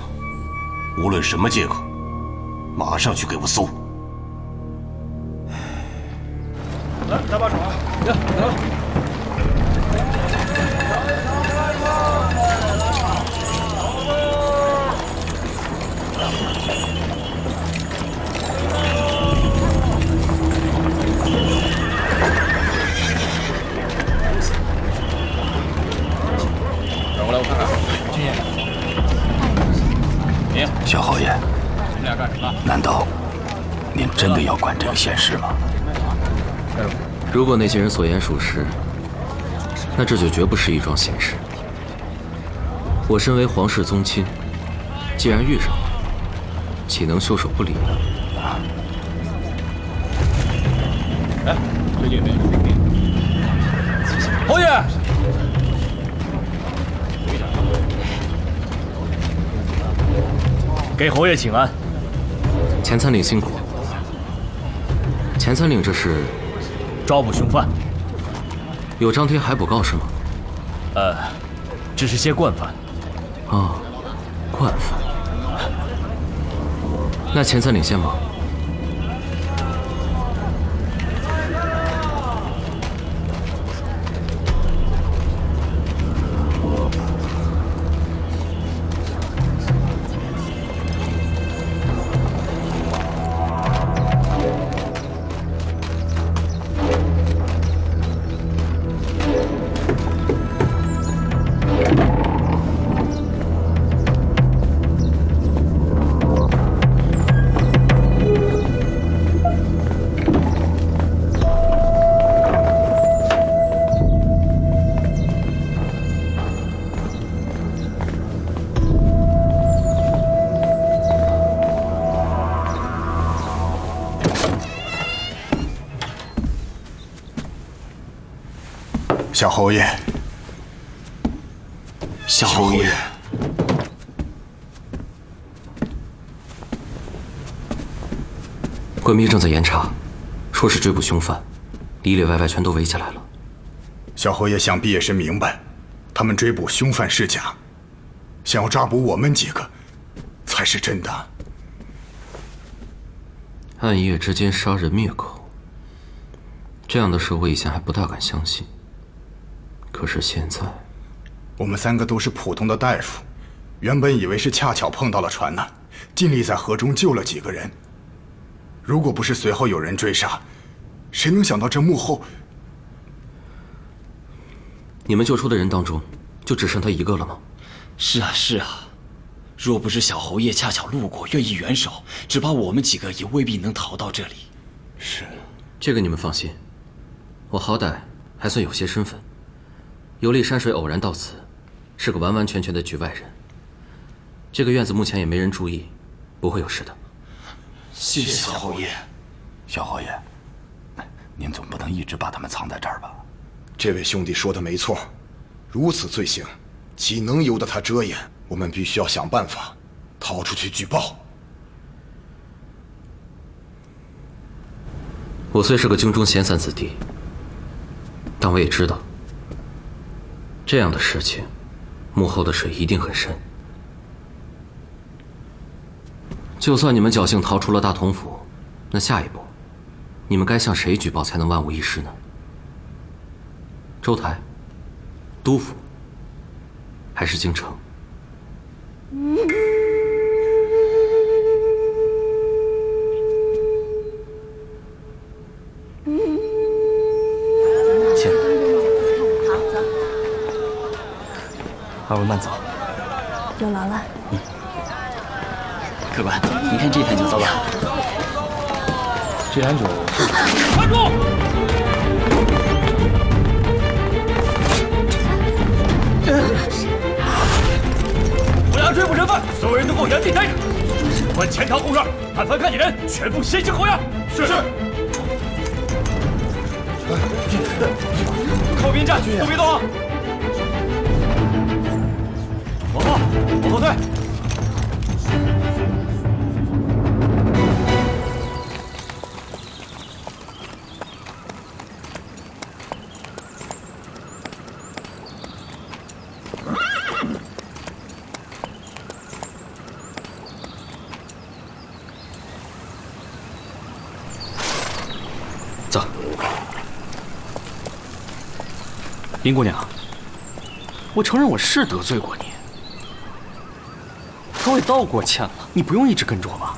Speaker 14: 无论什么借口，马上去给我搜。
Speaker 15: 来，大把手啊！来，来。
Speaker 16: 转过来，我看看。军爷，您，
Speaker 17: 小侯爷，
Speaker 16: 你们俩干什么？
Speaker 17: 难道您真的要管这个闲事吗？
Speaker 18: 如果那些人所言属实，那这就绝不是一桩闲事。我身为皇室宗亲，既然遇上了，岂能袖手不理呢？
Speaker 16: 哎，最近有没有兵变？侯爷，
Speaker 13: 给侯爷请安。
Speaker 18: 前参领辛苦。钱参岭这是
Speaker 17: 抓捕凶犯，
Speaker 18: 有张贴海捕告是吗？
Speaker 17: 只是些惯犯。
Speaker 18: 哦，惯犯。那钱参岭先忙。
Speaker 19: 小侯爷，
Speaker 5: 小侯爷，
Speaker 18: 官兵正在严查，说是追捕凶犯，里里外外全都围起来了。
Speaker 19: 小侯爷想必也是明白，他们追捕凶犯是假，想要抓捕我们几个，才是真的。
Speaker 18: 暗夜之间杀人灭口，这样的事我以前还不大敢相信。可是现在，
Speaker 19: 我们3个都是普通的大夫，原本以为是恰巧碰到了船难，尽力在河中救了几个人。如果不是随后有人追杀，谁能想到这幕后？
Speaker 18: 你们救出的人当中，就只剩他一个了吗？
Speaker 4: 是啊，是啊。若不是小侯爷恰巧路过，愿意援手，只怕我们几个也未必能逃到这里。
Speaker 18: 是，这个你们放心，我好歹还算有些身份。游历山水偶然到此，是个完完全全的局外人。这个院子目前也没人注意，不会有事的。
Speaker 4: 谢谢小侯爷。
Speaker 17: 小侯爷，您总不能一直把他们藏在这儿吧？
Speaker 19: 这位兄弟说的没错，如此罪行，岂能由得他遮掩？我们必须要想办法逃出去举报。
Speaker 18: 我虽是个京中闲散子弟，但我也知道，这样的事情，幕后的水一定很深。就算你们侥幸逃出了大同府，那下一步，你们该向谁举报才能万无一失呢？州台、督府，还是京城？
Speaker 4: 请。
Speaker 11: 好，走。
Speaker 4: 二位慢走。
Speaker 11: 有劳了。
Speaker 4: 客官，您看这坛酒。走吧。
Speaker 16: 这坛酒。
Speaker 15: 站住！不良追捕人犯，所有人都给我原地待着。警官前条后院，但凡看见人，全部先行扣押。是。靠边站，都别动啊！往后，往后退。
Speaker 18: 走。
Speaker 4: 林姑娘，我承认我是得罪过你，可我也道过歉了，你不用一直跟着我吧？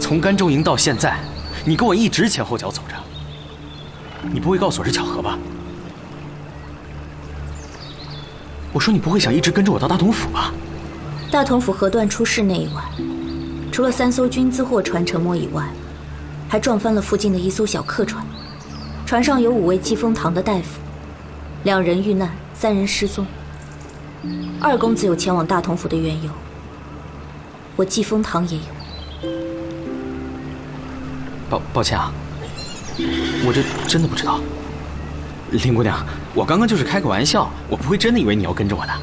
Speaker 4: 从甘州营到现在，你跟我一直前后脚走着，你不会告诉我是巧合吧？我说你不会想一直跟着我到大同府吧？
Speaker 6: 大同府河段出事那一晚，除了3艘军资货船沉没以外，还撞翻了附近的一艘小客船。船上有5位济丰堂的大夫，2人遇难，3人失踪。2公子有前往大同府的缘由，我济丰堂也有。
Speaker 4: 抱歉啊，我这真的不知道。林姑娘，我刚刚就是开个玩笑，我不会真的以为你要跟着我的。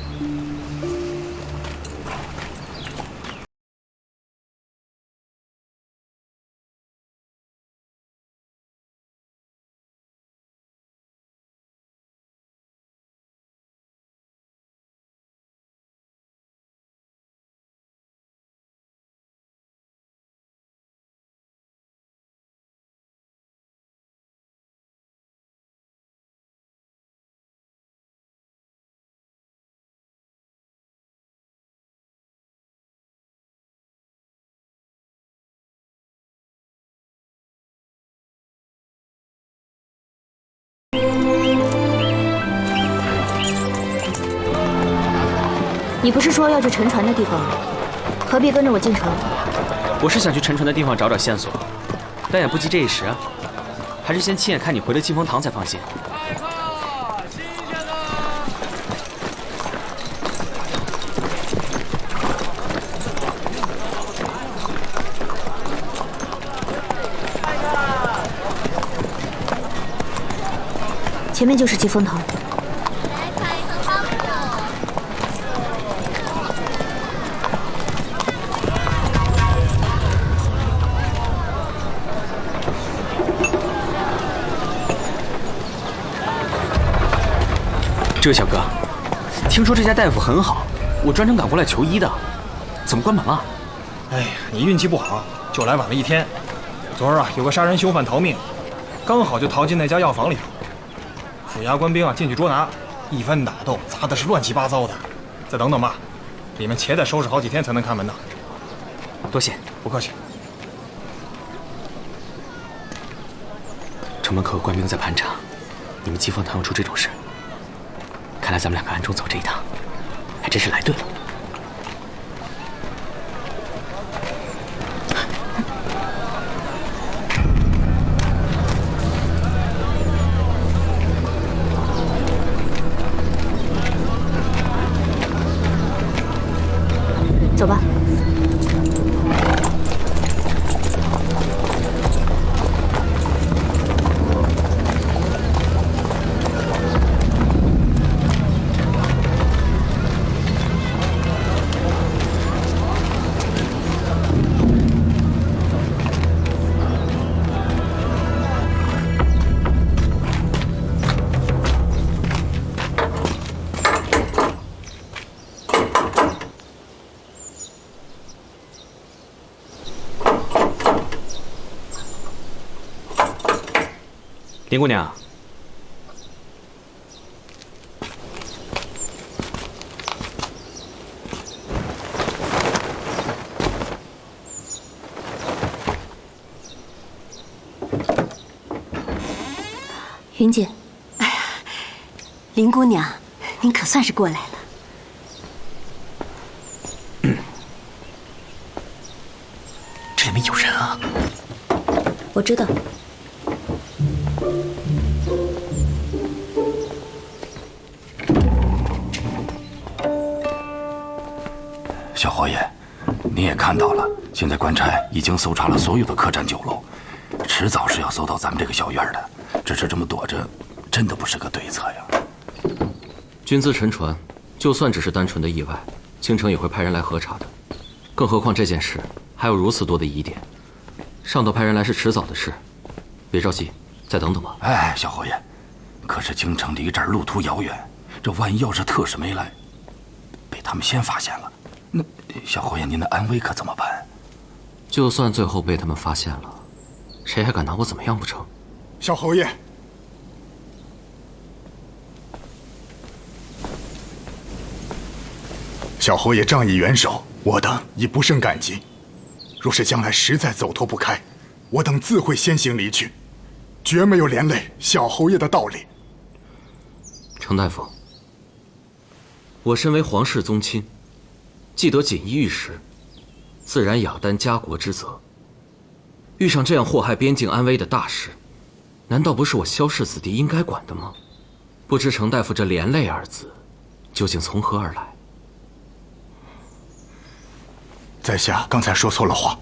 Speaker 6: 你不是说要去沉船的地方吗？何必跟着我进城？
Speaker 4: 我是想去沉船的地方找找线索，但也不急这一时啊，还是先亲眼看你回了金风堂才放心。
Speaker 6: 前面就是疾风堂。
Speaker 4: 这位小哥，听说这家大夫很好，我专程赶过来求医的，怎么关门了？
Speaker 20: 哎呀，你运气不好，就来晚了一天。昨儿啊，有个杀人凶犯逃命，刚好就逃进那家药房里头。府衙官兵啊进去捉拿，一番打斗，砸的是乱七八糟的。再等等吧，你们且得收拾好几天才能开门呢。
Speaker 4: 多谢，
Speaker 20: 不客气。
Speaker 4: 城门口有官兵在盘查，你们疾风堂又出这种事，看来咱们两个暗中走这一趟，还真是来对了。
Speaker 6: 走吧。
Speaker 4: 林姑娘，
Speaker 6: 云姐，
Speaker 21: 哎呀，林姑娘，您可算是过来了。
Speaker 4: 这里面有人啊！
Speaker 6: 我知道。
Speaker 17: 小侯爷，你也看到了，现在官差已经搜查了所有的客栈酒楼，迟早是要搜到咱们这个小院的。只是这么躲着，真的不是个对策呀。
Speaker 18: 军资沉船，就算只是单纯的意外，京城也会派人来核查的。更何况这件事还有如此多的疑点，上头派人来是迟早的事。别着急，再等等吧。
Speaker 17: 哎，小侯爷，可是京城离这儿路途遥远，这万一要是特使没来，被他们先发现了，那小侯爷您的安危可怎么办？
Speaker 18: 就算最后被他们发现了，谁还敢拿我怎么样不成？
Speaker 19: 小侯爷，小侯爷仗义援手，我等已不胜感激。若是将来实在走脱不开，我等自会先行离去，绝没有连累小侯爷的道理。
Speaker 18: 程大夫，我身为皇室宗亲，既得锦衣玉食，自然仰担家国之责。遇上这样祸害边境安危的大事，难道不是我萧氏子弟应该管的吗？不知程大夫这连累二字，究竟从何而来？
Speaker 19: 在下刚才说错了话，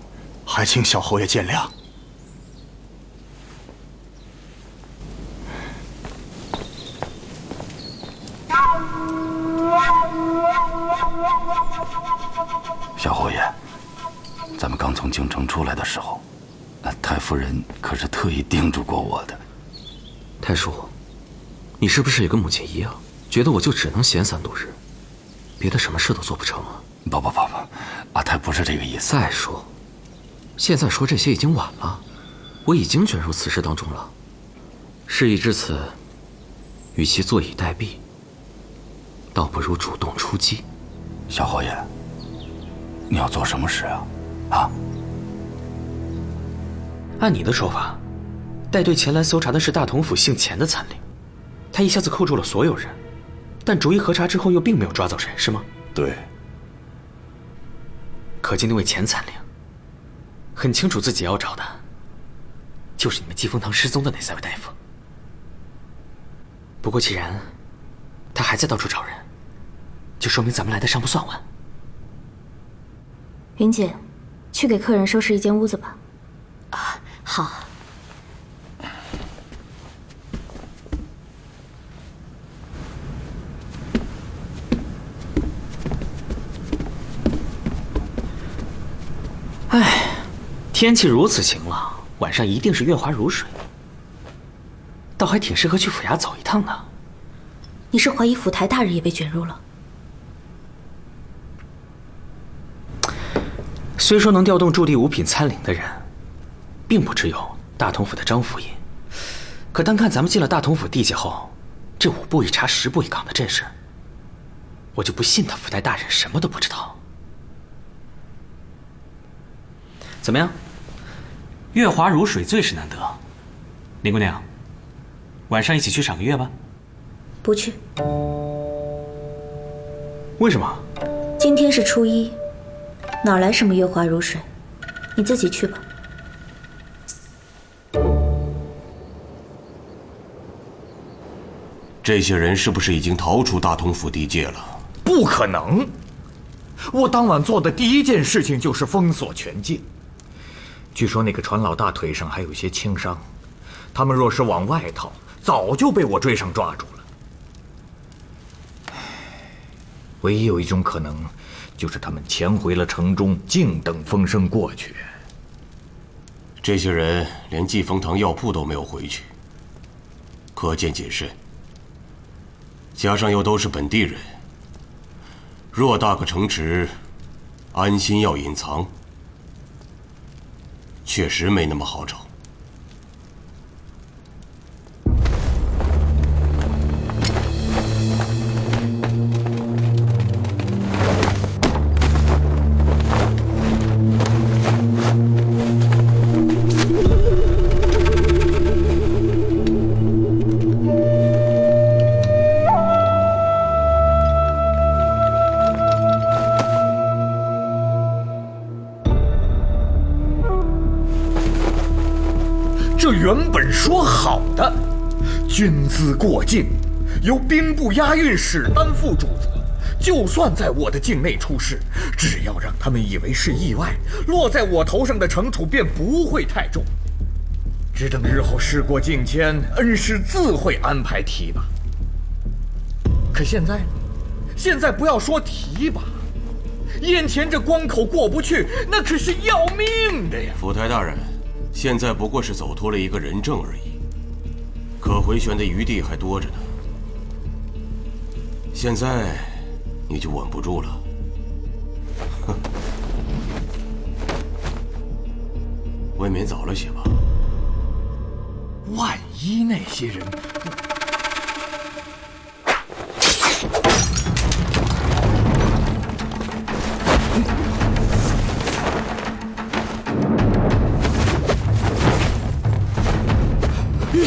Speaker 19: 还请小侯爷见谅。
Speaker 17: 小侯爷，咱们刚从京城出来的时候，那太夫人可是特意叮嘱过我的。
Speaker 18: 太叔，你是不是也跟母亲一样，觉得我就只能闲散度日，别的什么事都做不成啊？
Speaker 17: 不，阿太不是这个意思。
Speaker 18: 再说，现在说这些已经晚了，我已经卷入此事当中了。事已至此，与其坐以待毙，倒不如主动出击。
Speaker 17: 小侯爷，你要做什么事啊？啊？
Speaker 4: 按你的说法，带队前来搜查的是大同府姓钱的残吏，他一下子扣住了所有人，但逐一核查之后又并没有抓走人，是吗？
Speaker 7: 对，
Speaker 4: 可见那位前参领很清楚自己要找的就是你们季风堂失踪的那3位大夫。不过既然他还在到处找人，就说明咱们来的尚不算晚。
Speaker 6: 云姐，去给客人收拾一间屋子吧。
Speaker 21: 啊，好。
Speaker 4: 唉，天气如此晴朗，晚上一定是月华如水，倒还挺适合去府衙走一趟呢。
Speaker 6: 你是怀疑府台大人也被卷入了？
Speaker 4: 虽说能调动驻地五品参领的人，并不只有大同府的张府尹，可单看咱们进了大同府地界后，这5步一查10步一岗的阵势，我就不信他府台大人什么都不知道。怎么样？月华如水最是难得，林姑娘，晚上一起去赏个月吧。
Speaker 6: 不去。
Speaker 4: 为什么？
Speaker 6: 今天是初1，哪来什么月华如水？你自己去吧。
Speaker 14: 这些人是不是已经逃出大同府地界了？
Speaker 13: 不可能！我当晚做的第一件事情就是封锁全境。据说那个船老大腿上还有些轻伤，他们若是往外逃，早就被我追上抓住了。唯一有一种可能，就是他们潜回了城中，静等风声过去。
Speaker 14: 这些人连季风堂药铺都没有回去，可见谨慎。加上又都是本地人，偌大个城池，安心要隐藏，确实没那么好找。
Speaker 13: 原本说好的，军资过境，由兵部押运使担负主责。就算在我的境内出事，只要让他们以为是意外，落在我头上的惩处便不会太重。只等日后事过境迁，恩师自会安排提拔。可现在不要说提拔，眼前这关口过不去，那可是要命的呀！
Speaker 14: 府台大人。现在不过是走脱了一个人证而已，可回旋的余地还多着呢。现在你就稳不住了。哼，未免早了些吧？
Speaker 13: 万一那些人……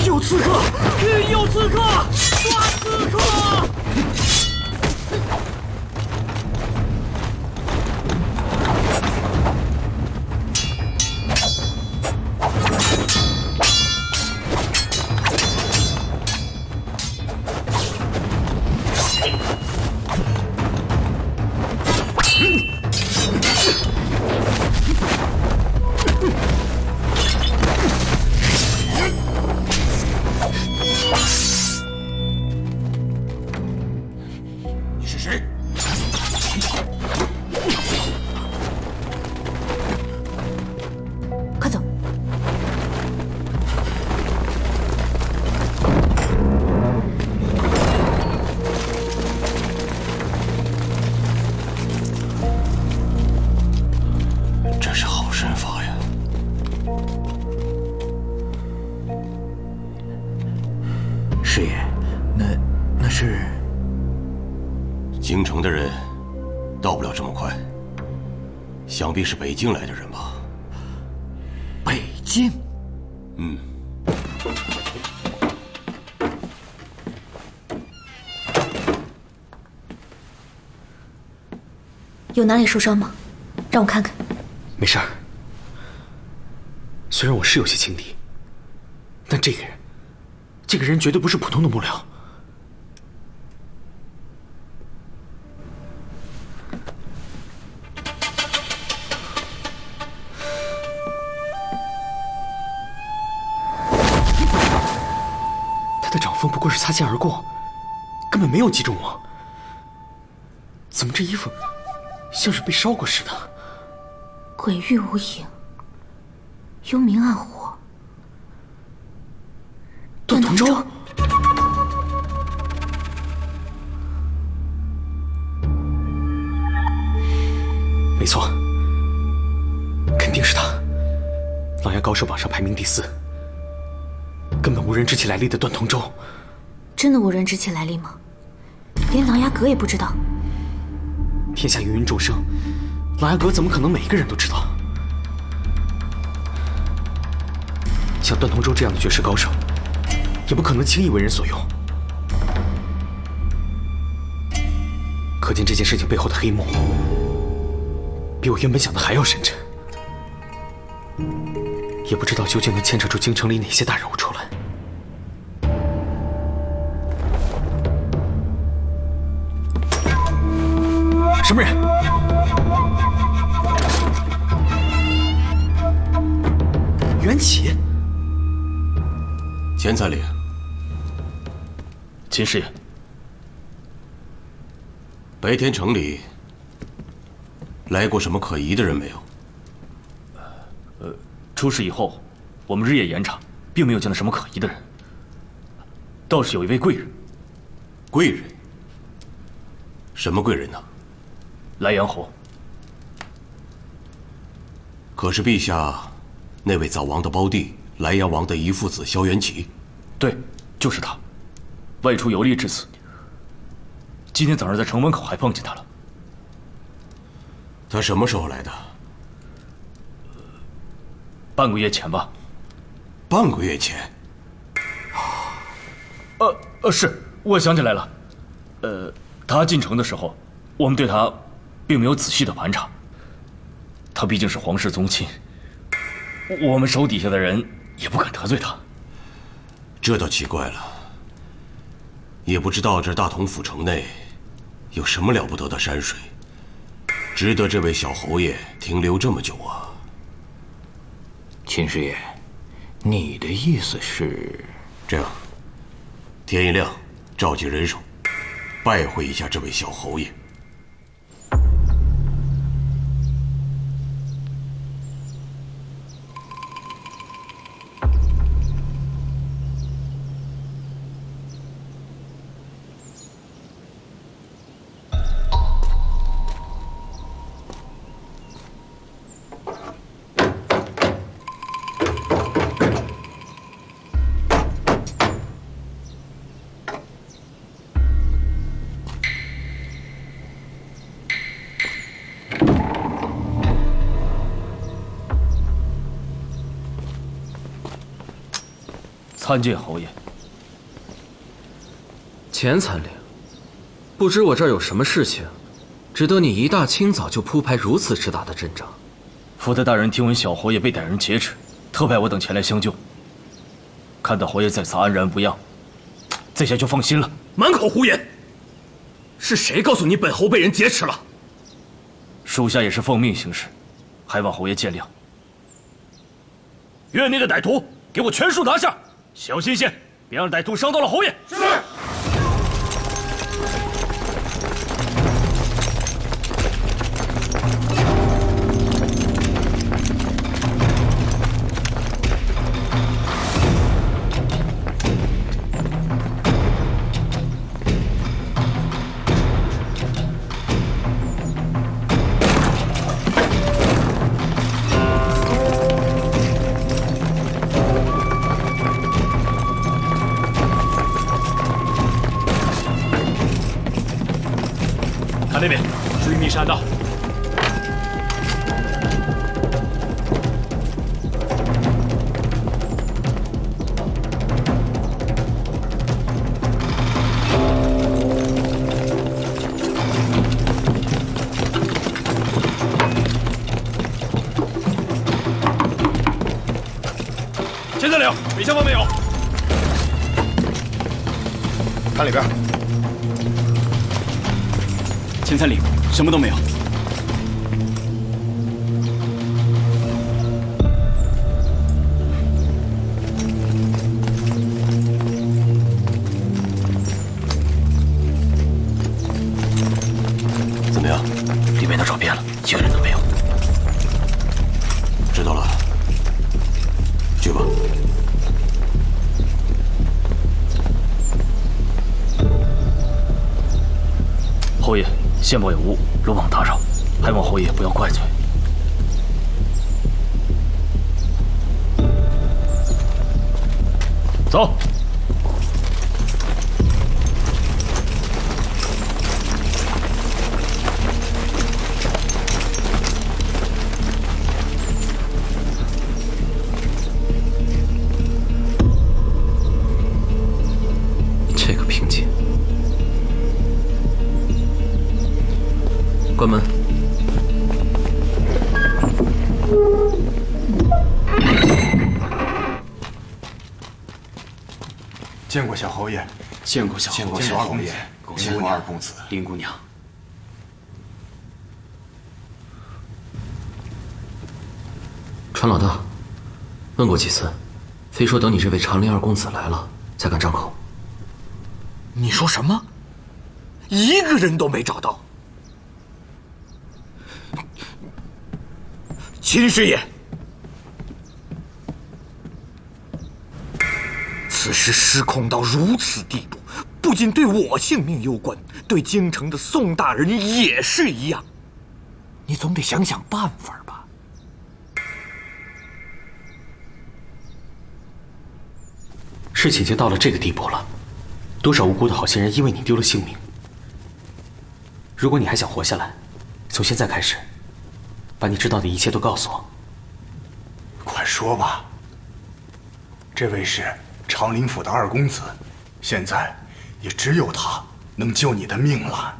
Speaker 13: 有刺客！有刺客！抓刺客！师爷，那是
Speaker 14: 京城的人，到不了这么快。想必是北境来的人吧？
Speaker 13: 北境？
Speaker 14: 嗯。
Speaker 6: 有哪里受伤吗？让我看看。
Speaker 4: 没事儿。虽然我是有些轻敌，但这个人绝对不是普通的幕僚。他的掌风不过是擦肩而过，根本没有击中我。怎么这衣服像是被烧过似的？
Speaker 6: 鬼域无影，幽冥暗火。
Speaker 4: 段同舟，没错，肯定是他。琅琊高手榜上排名第4，根本无人知其来历的段同舟。
Speaker 6: 真的无人知其来历吗？连琅琊阁也不知道？
Speaker 4: 天下芸芸众生，琅琊阁怎么可能每一个人都知道？像段同舟这样的绝世高手，也不可能轻易为人所用。可见这件事情背后的黑幕，比我原本想的还要深沉。也不知道究竟能牵扯出京城里哪些大人物出来。什么人？袁启。
Speaker 14: 钱参领。
Speaker 15: 秦师爷。
Speaker 14: 白天城里来过什么可疑的人没有？
Speaker 15: 出事以后，我们日夜严查，并没有见到什么可疑的人。倒是有一位贵人。
Speaker 14: 贵人？什么贵人呢？
Speaker 15: 莱阳侯。
Speaker 14: 可是陛下那位早亡的胞弟莱阳王的遗父子萧元启？
Speaker 15: 对，就是他。外出游历至此，今天早上在城门口还碰见他了。
Speaker 14: 他什么时候来的？
Speaker 15: 半个月前吧。
Speaker 14: 半个月前？
Speaker 15: 是，我想起来了。他进城的时候，我们对他并没有仔细的盘查。他毕竟是皇室宗亲，我们手底下的人也不敢得罪他。
Speaker 14: 这倒奇怪了，也不知道这大同府城内有什么了不得的山水，值得这位小侯爷停留这么久啊。
Speaker 17: 秦师爷，你的意思是？
Speaker 14: 这样，天一亮，召集人手，拜会一下这位小侯爷。
Speaker 15: 参见侯爷。
Speaker 18: 钱参领，不知我这儿有什么事情，值得你一大清早就铺排如此之大的阵仗？
Speaker 15: 福德大人听闻小侯爷被歹人劫持，特派我等前来相救。看到侯爷在此安然无恙，在下就放心了。
Speaker 7: 满口胡言！是谁告诉你本侯被人劫持了？
Speaker 15: 属下也是奉命行事，还望侯爷见谅。
Speaker 7: 院内的歹徒，给我全数拿下！小心些，别让歹徒伤到了侯爷。是。看那边，注意密室暗道。
Speaker 16: 钱三两，北厢房没有。
Speaker 19: 看里边。
Speaker 16: 钱三两，什么都没有。
Speaker 17: 怎么样？里面都找遍了，一个人都没有。知道了，去吧。
Speaker 15: 侯爷，线报有误，鲁莽打扰，还望侯爷不要怪罪。走。
Speaker 18: 这个凭借。关门。
Speaker 19: 见过小侯爷，
Speaker 16: 见过小
Speaker 19: 二公子，
Speaker 16: 见过二公子，林姑娘。
Speaker 18: 船老大，问过几次，非说等你这位长林二公子来了才敢张口。
Speaker 13: 你说什么？一个人都没找到？秦师爷，此事失控到如此地步，不仅对我性命攸关，对京城的宋大人也是一样。你总得想想办法吧。
Speaker 4: 事情已经到了这个地步了，多少无辜的好心人因为你丢了性命。如果你还想活下来，从现在开始，把你知道的一切都告诉我。
Speaker 19: 快说吧。这位是长林府的二公子，现在也只有他能救你的命了。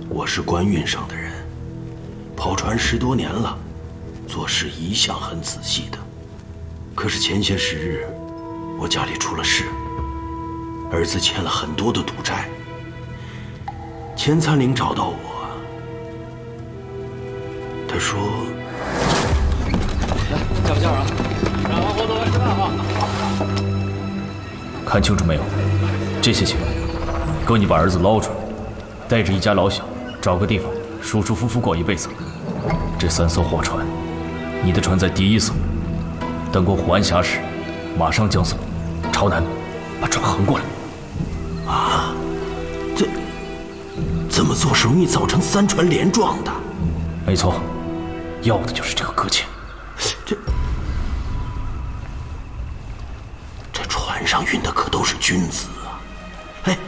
Speaker 7: 我是官运上的人，跑船10多年了，做事一向很仔细的。可是前些时日，我家里出了事，儿子欠了很多的赌债。钱参龄找到我，他说：“
Speaker 16: 来，叫不叫啊？让王侯座来吃饭啊！”
Speaker 15: 看清楚没有？这些钱，够你把儿子捞出来，带着一家老小找个地方舒舒服服过一辈子。这3艘货船，你的船在第1艘，等过虎安峡时，马上将送，朝南，把船横过来。
Speaker 7: 啊，这么做是容易造成3船连撞的。
Speaker 15: 没错，要的就是这个搁浅。
Speaker 7: 这船上运的可都是君子啊！哎，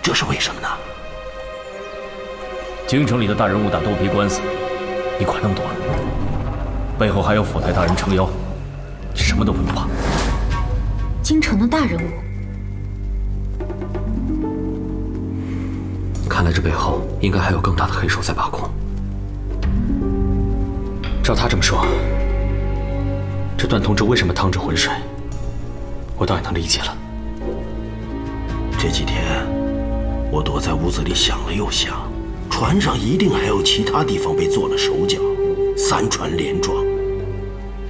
Speaker 7: 这是为什么呢？
Speaker 15: 京城里的大人物打斗皮官司，你管那么多了？背后还有府台大人撑腰，你什么都不用怕。
Speaker 6: 京城的大人物，
Speaker 18: 看来这背后应该还有更大的黑手在把控。
Speaker 4: 照他这么说，这段同志为什么趟着浑水，我倒也能理解了。
Speaker 7: 这几天，我躲在屋子里想了又想，船上一定还有其他地方被做了手脚，3船连撞，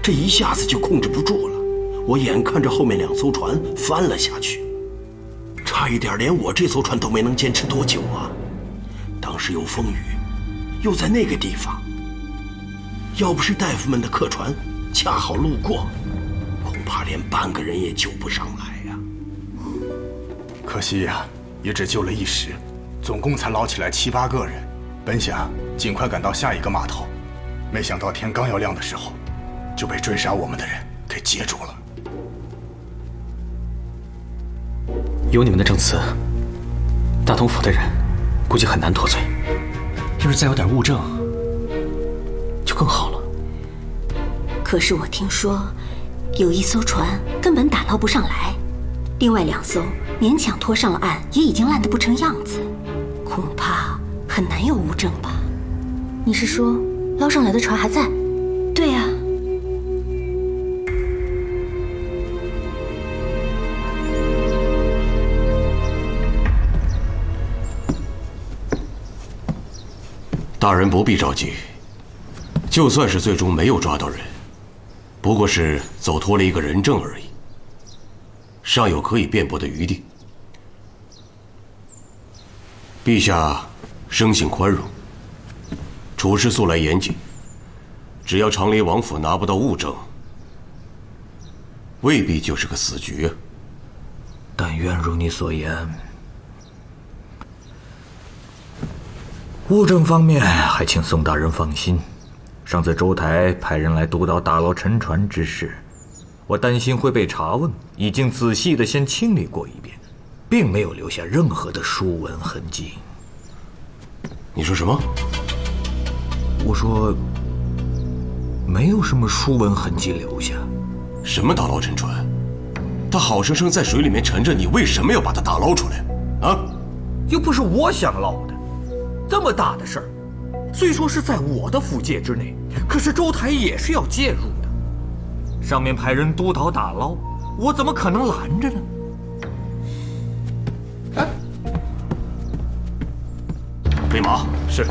Speaker 7: 这一下子就控制不住了。我眼看着后面2艘船翻了下去，差一点连我这艘船都没能坚持多久啊！当时有风雨，又在那个地方，要不是大夫们的客船恰好路过，恐怕连半个人也救不上来呀。
Speaker 19: 可惜呀，也只救了1时，总共才捞起来7、8个人。本想尽快赶到下一个码头，没想到天刚要亮的时候，就被追杀我们的人给截住了。
Speaker 4: 有你们的证词，大同府的人估计很难脱罪。要是再有点物证，就更好了。
Speaker 21: 可是我听说，有1艘船根本打捞不上来，另外2艘勉强拖上了岸，也已经烂得不成样子，恐怕很难有物证吧？
Speaker 6: 你是说捞上来的船还在？
Speaker 21: 对啊，
Speaker 14: 大人不必着急，就算是最终没有抓到人，不过是走脱了一个人证而已，尚有可以辩驳的余地。陛下生性宽容，处事素来严谨，只要长林王府拿不到物证，未必就是个死局啊。
Speaker 13: 但愿如你所言，物证方面还请宋大人放心。上次周台派人来督导大牢沉船之事，我担心会被查问，已经仔细的先清理过一遍，并没有留下任何的书文痕迹。
Speaker 14: 你说什么？
Speaker 13: 我说没有什么书文痕迹留下。
Speaker 14: 什么打捞沉船？他好生生在水里面沉着，你为什么要把他打捞出来？啊？
Speaker 13: 又不是我想捞的，这么大的事儿，虽说是在我的府界之内，可是周台也是要介入的。上面派人督导打捞，我怎么可能拦着呢？
Speaker 14: 备马。
Speaker 15: 是。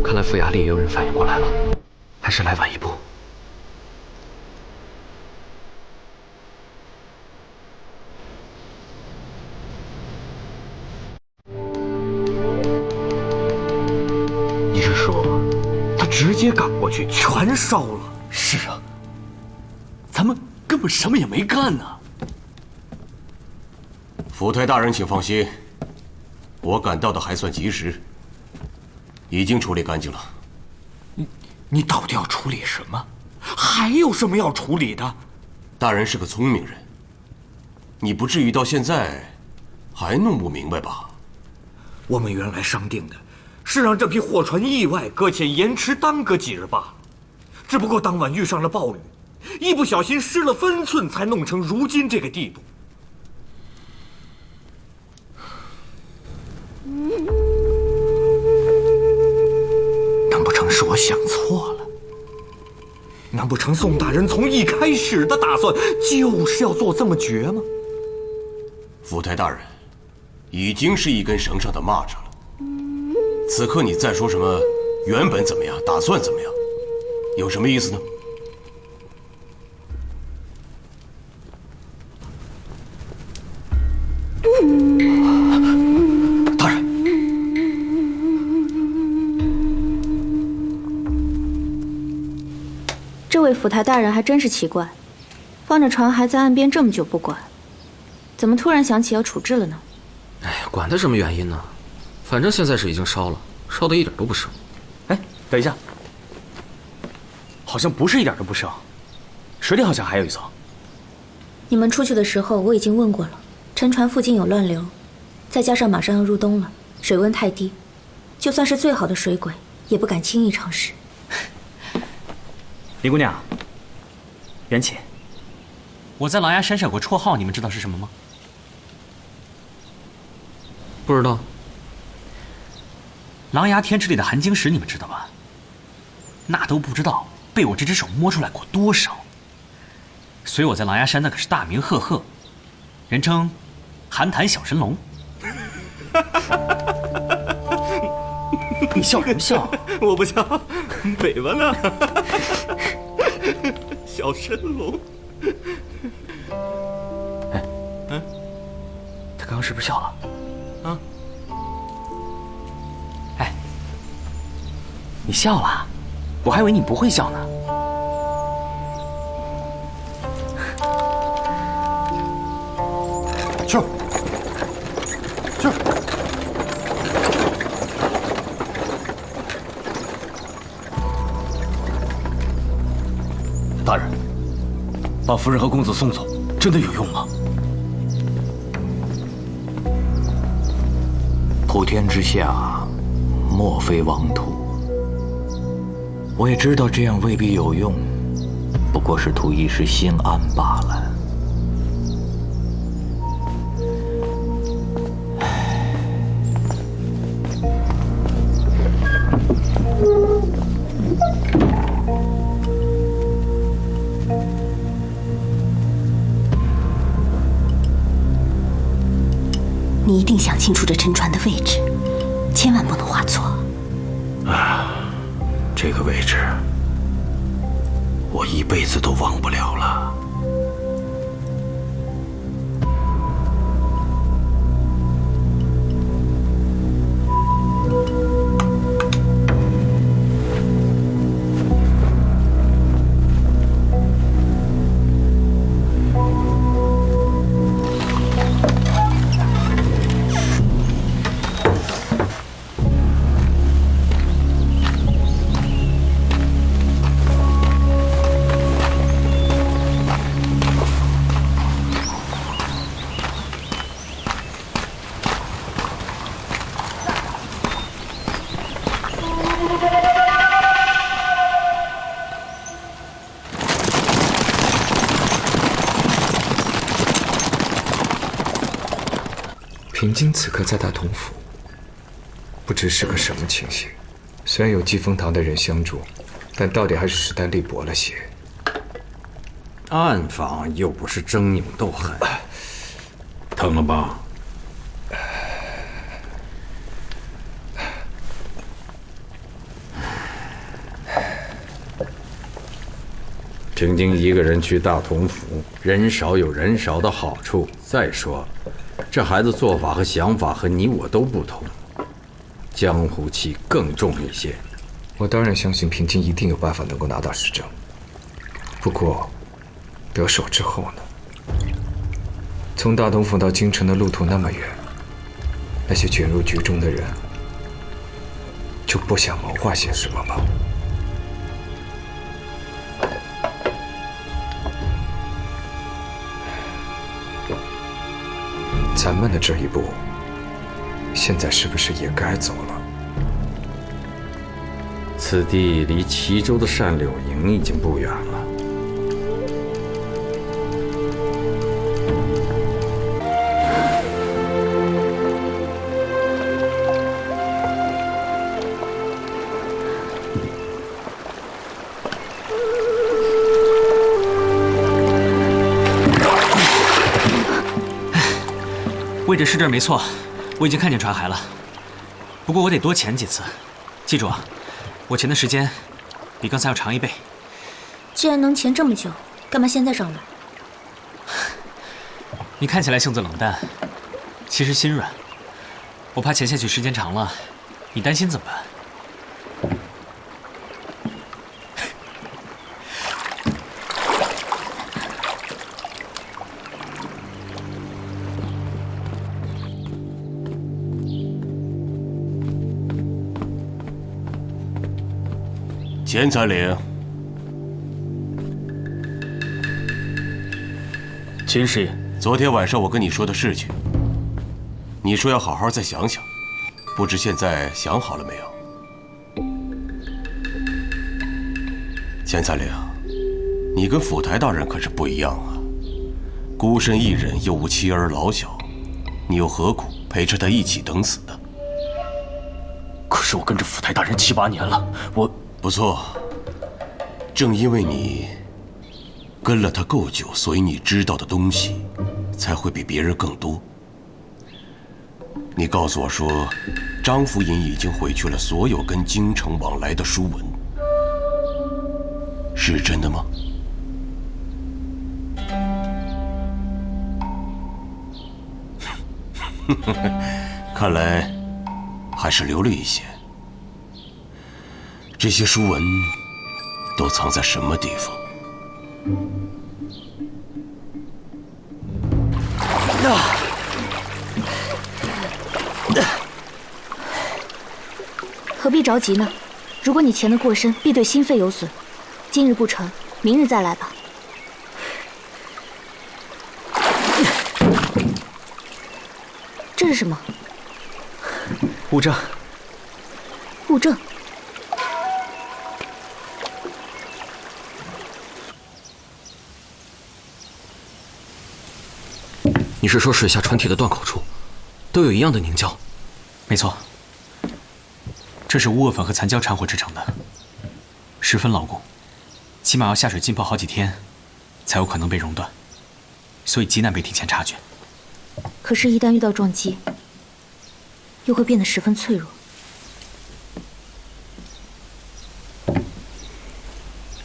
Speaker 18: 看来府衙里也有人反应过来了，还是来晚一步。你是说，他直接赶过去，全烧了？
Speaker 15: 是啊，咱们根本什么也没干呢。
Speaker 14: 府台大人，请放心，我赶到的还算及时。已经处理干净了。
Speaker 13: 你到底要处理什么？还有什么要处理的？
Speaker 14: 大人是个聪明人，你不至于到现在还弄不明白吧？
Speaker 13: 我们原来商定的是让这批货船意外搁浅延迟耽搁几日罢了，只不过当晚遇上了暴雨，一不小心失了分寸，才弄成如今这个地步。难不成是我想错了？难不成宋大人从一开始的打算就是要做这么绝吗？
Speaker 14: 府台大人，已经是一根绳上的蚂蚱了。此刻你再说什么原本怎么样，打算怎么样，有什么意思呢？
Speaker 13: 大人，
Speaker 6: 这位府台大人还真是奇怪，放着船还在岸边这么久不管，怎么突然想起要处置了呢？
Speaker 18: 哎，管他什么原因呢？反正现在是已经烧了，烧得一点都不剩。
Speaker 4: 哎，等一下，好像不是一点都不剩，水里好像还有一层。
Speaker 6: 你们出去的时候我已经问过了，沉船附近有乱流，再加上马上要入冬了，水温太低，就算是最好的水鬼也不敢轻易尝试。
Speaker 4: 林姑娘，缘起，我在狼牙山上有个绰号，你们知道是什么吗？
Speaker 18: 不知道。
Speaker 4: 狼牙天池里的含晶石你们知道吧？那都不知道被我这只手摸出来过多少。所以我在狼牙山那可是大名赫赫，人称寒潭小神龙。你笑什么笑？
Speaker 13: 我不笑，北吧呢？小神龙。
Speaker 4: 哎，他刚刚是不是笑了？啊？哎，你笑了，我还以为你不会笑呢。
Speaker 19: 去，去。
Speaker 15: 大人，把夫人和公子送走，真的有用吗？
Speaker 13: 普天之下，莫非王土。我也知道这样未必有用，不过是图一时心安罢了。
Speaker 21: 你一定想清楚这沉船的位置，千万不能画错。
Speaker 17: 这个位置，我一辈子都忘不了了。
Speaker 1: 平津此刻在大同府，不知是个什么情形。虽然有季风堂的人相助，但到底还是势单力薄了些。
Speaker 2: 暗访又不是争勇斗狠，
Speaker 17: 疼了吧？
Speaker 2: 平津一个人去大同府，人少有人少的好处。再说，这孩子做法和想法和你我都不同，江湖气更重一些。
Speaker 1: 我当然相信平津一定有办法能够拿到实证，不过得手之后呢？从大同府到京城的路途那么远，那些卷入局中的人就不想谋划些什么吗？咱们的这一步，现在是不是也该走了？
Speaker 2: 此地离齐州的单柳营已经不远了。
Speaker 4: 位置是这儿没错，我已经看见船骸了。不过我得多潜几次，记住啊，我潜的时间比刚才要长1倍。
Speaker 6: 既然能潜这么久，干嘛现在上来？
Speaker 4: 你看起来性子冷淡，其实心软。我怕潜下去时间长了，你担心怎么办？
Speaker 14: 钱才岭，
Speaker 15: 秦师爷，
Speaker 14: 昨天晚上我跟你说的事情，你说要好好再想想，不知现在想好了没有？钱才岭，你跟府台大人可是不一样啊，孤身一人又无妻儿老小，你又何苦陪着他一起等死呢？
Speaker 15: 可是我跟着府台大人7、8年了，我……
Speaker 14: 不错，正因为你跟了他够久，所以你知道的东西才会比别人更多。你告诉我说，张府尹已经毁去了所有跟京城往来的书文，是真的吗？看来还是留了一些。这些书文都藏在什么地方？
Speaker 6: 何必着急呢？如果你潜得过深，必对心肺有损。今日不成，明日再来吧。这是什么？
Speaker 4: 物证。
Speaker 6: 物证。
Speaker 18: 你是说水下船体的断口处都有一样的凝胶？
Speaker 4: 没错，这是乌厄粉和残胶掺和制成的，十分牢固，起码要下水浸泡好几天，才有可能被熔断，所以极难被提前察觉。
Speaker 6: 可是，一旦遇到撞击，又会变得十分脆弱。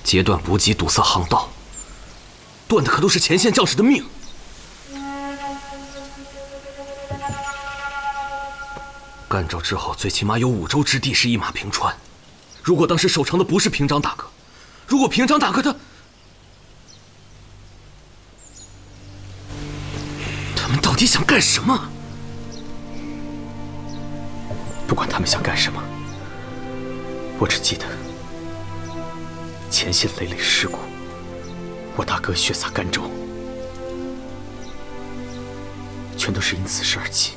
Speaker 18: 截断补给，堵塞航道，断的可都是前线将士的命。赣州之后，最起码有5州之地是一马平川。如果当时守城的不是平章大哥，如果平章大哥他们到底想干什么？
Speaker 4: 不管他们想干什么，我只记得前线累累尸骨，我大哥血洒赣州，全都是因此事而起。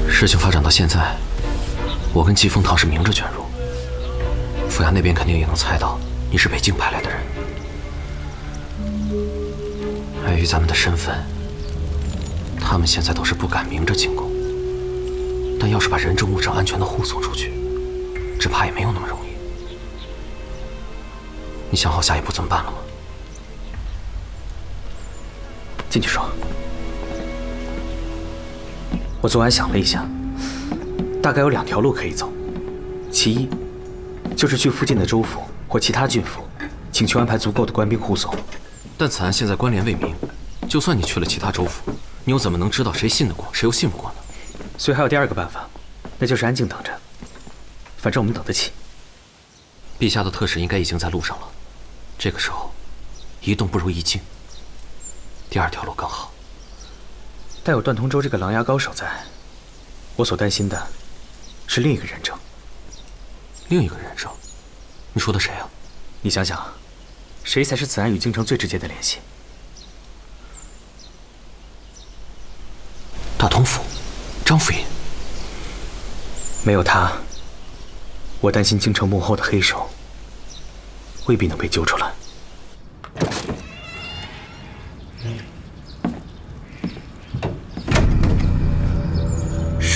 Speaker 18: 事情发展到现在，我跟季风堂是明着卷入，府衙那边肯定也能猜到你是北京派来的人。碍于咱们的身份，他们现在倒是不敢明着进攻，但要是把人证物证安全的护送出去，只怕也没有那么容易。你想好下一步怎么办了吗？
Speaker 4: 进去说。我昨晚想了一下，大概有2条路可以走。其一，就是去附近的州府或其他郡府，请求安排足够的官兵护送。
Speaker 18: 但此案现在关联未明，就算你去了其他州府，你又怎么能知道谁信得过，谁又信不过呢？
Speaker 4: 所以还有第2个办法，那就是安静等着。反正我们等得起。
Speaker 18: 陛下的特使应该已经在路上了，这个时候，一动不如一静。第2条路更好。
Speaker 4: 但有段通州这个琅琊高手在，我所担心的是另一个人证。
Speaker 18: 另一个人证？你说的谁啊？
Speaker 4: 你想想，谁才是此案与京城最直接的联系？
Speaker 18: 大同府，张府尹。
Speaker 4: 没有他，我担心京城幕后的黑手未必能被揪出来。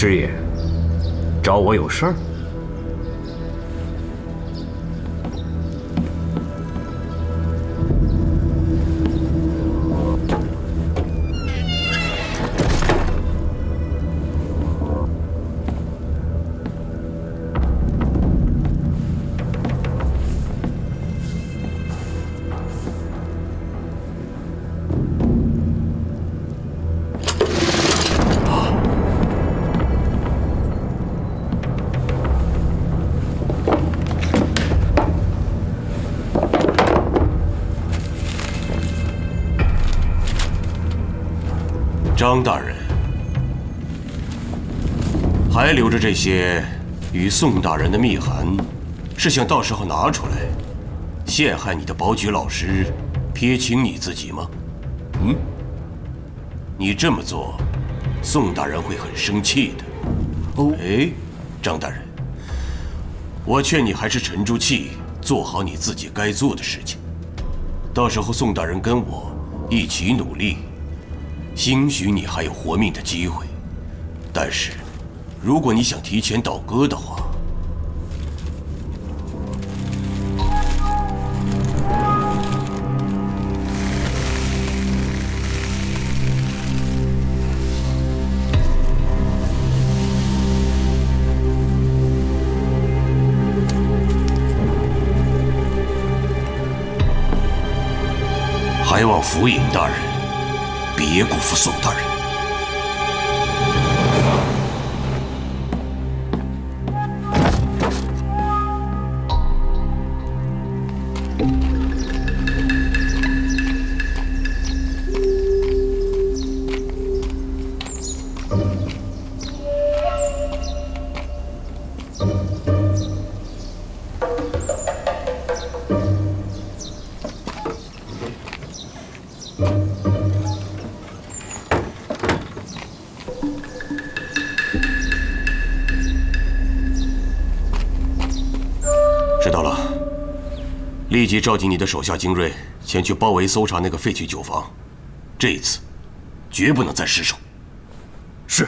Speaker 13: 师爷，找我有事儿？
Speaker 14: 张大人，还留着这些与宋大人的密函，是想到时候拿出来陷害你的保举老师，撇清你自己吗？嗯？你这么做，宋大人会很生气的。哦，哎，张大人，我劝你还是沉住气，做好你自己该做的事情。到时候宋大人跟我一起努力，兴许你还有活命的机会。但是，如果你想提前倒戈的话，还望府尹大人别辜负宋大人。知道了，立即召集你的手下精锐前去包围搜查那个废弃酒坊，这一次绝不能再失手。
Speaker 15: 是。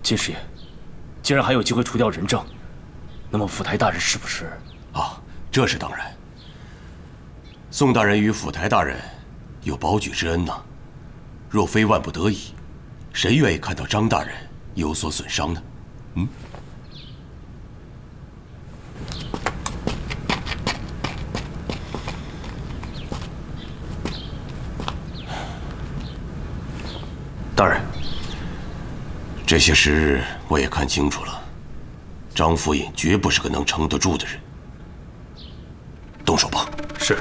Speaker 15: 金师爷，既然还有机会除掉人证，那么府台大人是不是？
Speaker 14: 啊，这是当然。宋大人与府台大人有保举之恩呐，若非万不得已，谁愿意看到张大人有所损伤呢？嗯。
Speaker 15: 大人，
Speaker 14: 这些时日我也看清楚了，张府尹绝不是个能撑得住的人。动手吧。
Speaker 19: 是。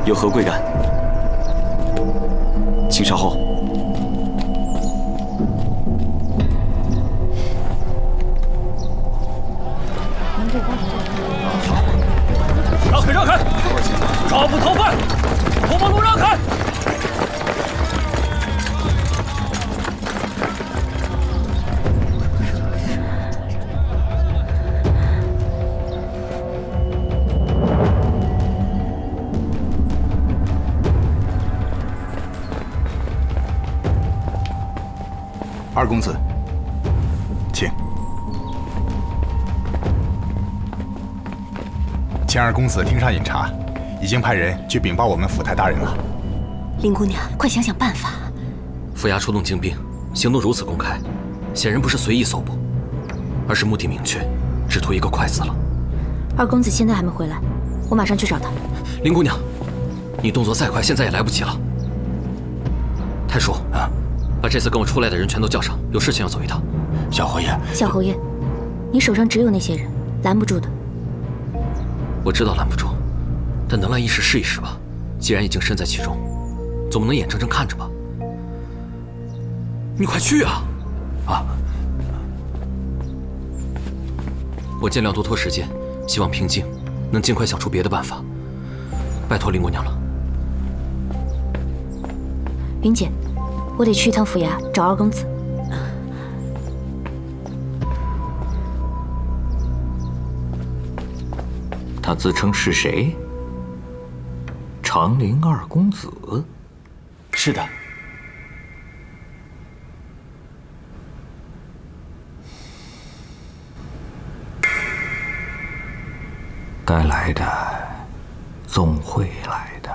Speaker 4: 有何贵干？请稍后。
Speaker 15: 让开，让开！抓捕逃犯，头发路让开！
Speaker 19: 二公子，请。请二公子听上饮茶，已经派人去禀报我们府台大人了。
Speaker 21: 林姑娘，快想想办法。
Speaker 18: 府衙出动精兵，行动如此公开，显然不是随意搜捕，而是目的明确，只图一个快字了。
Speaker 6: 二公子现在还没回来，我马上去找他。
Speaker 18: 林姑娘，你动作再快，现在也来不及了。太叔啊，把这次跟我出来的人全都叫上，有事情要走一趟。
Speaker 17: 小侯爷，
Speaker 6: 小侯爷，你手上只有那些人，拦不住的。
Speaker 18: 我知道拦不住，但能来一时是一时吧。既然已经身在其中，总不能眼睁睁看着吧？你快去啊！啊！我尽量多拖时间，希望平静能尽快想出别的办法。拜托林姑娘了。
Speaker 6: 云姐，我得去一趟府衙找二公子。
Speaker 13: 他自称是谁？长陵二公子？
Speaker 4: 是的。
Speaker 13: 该来的总会来的。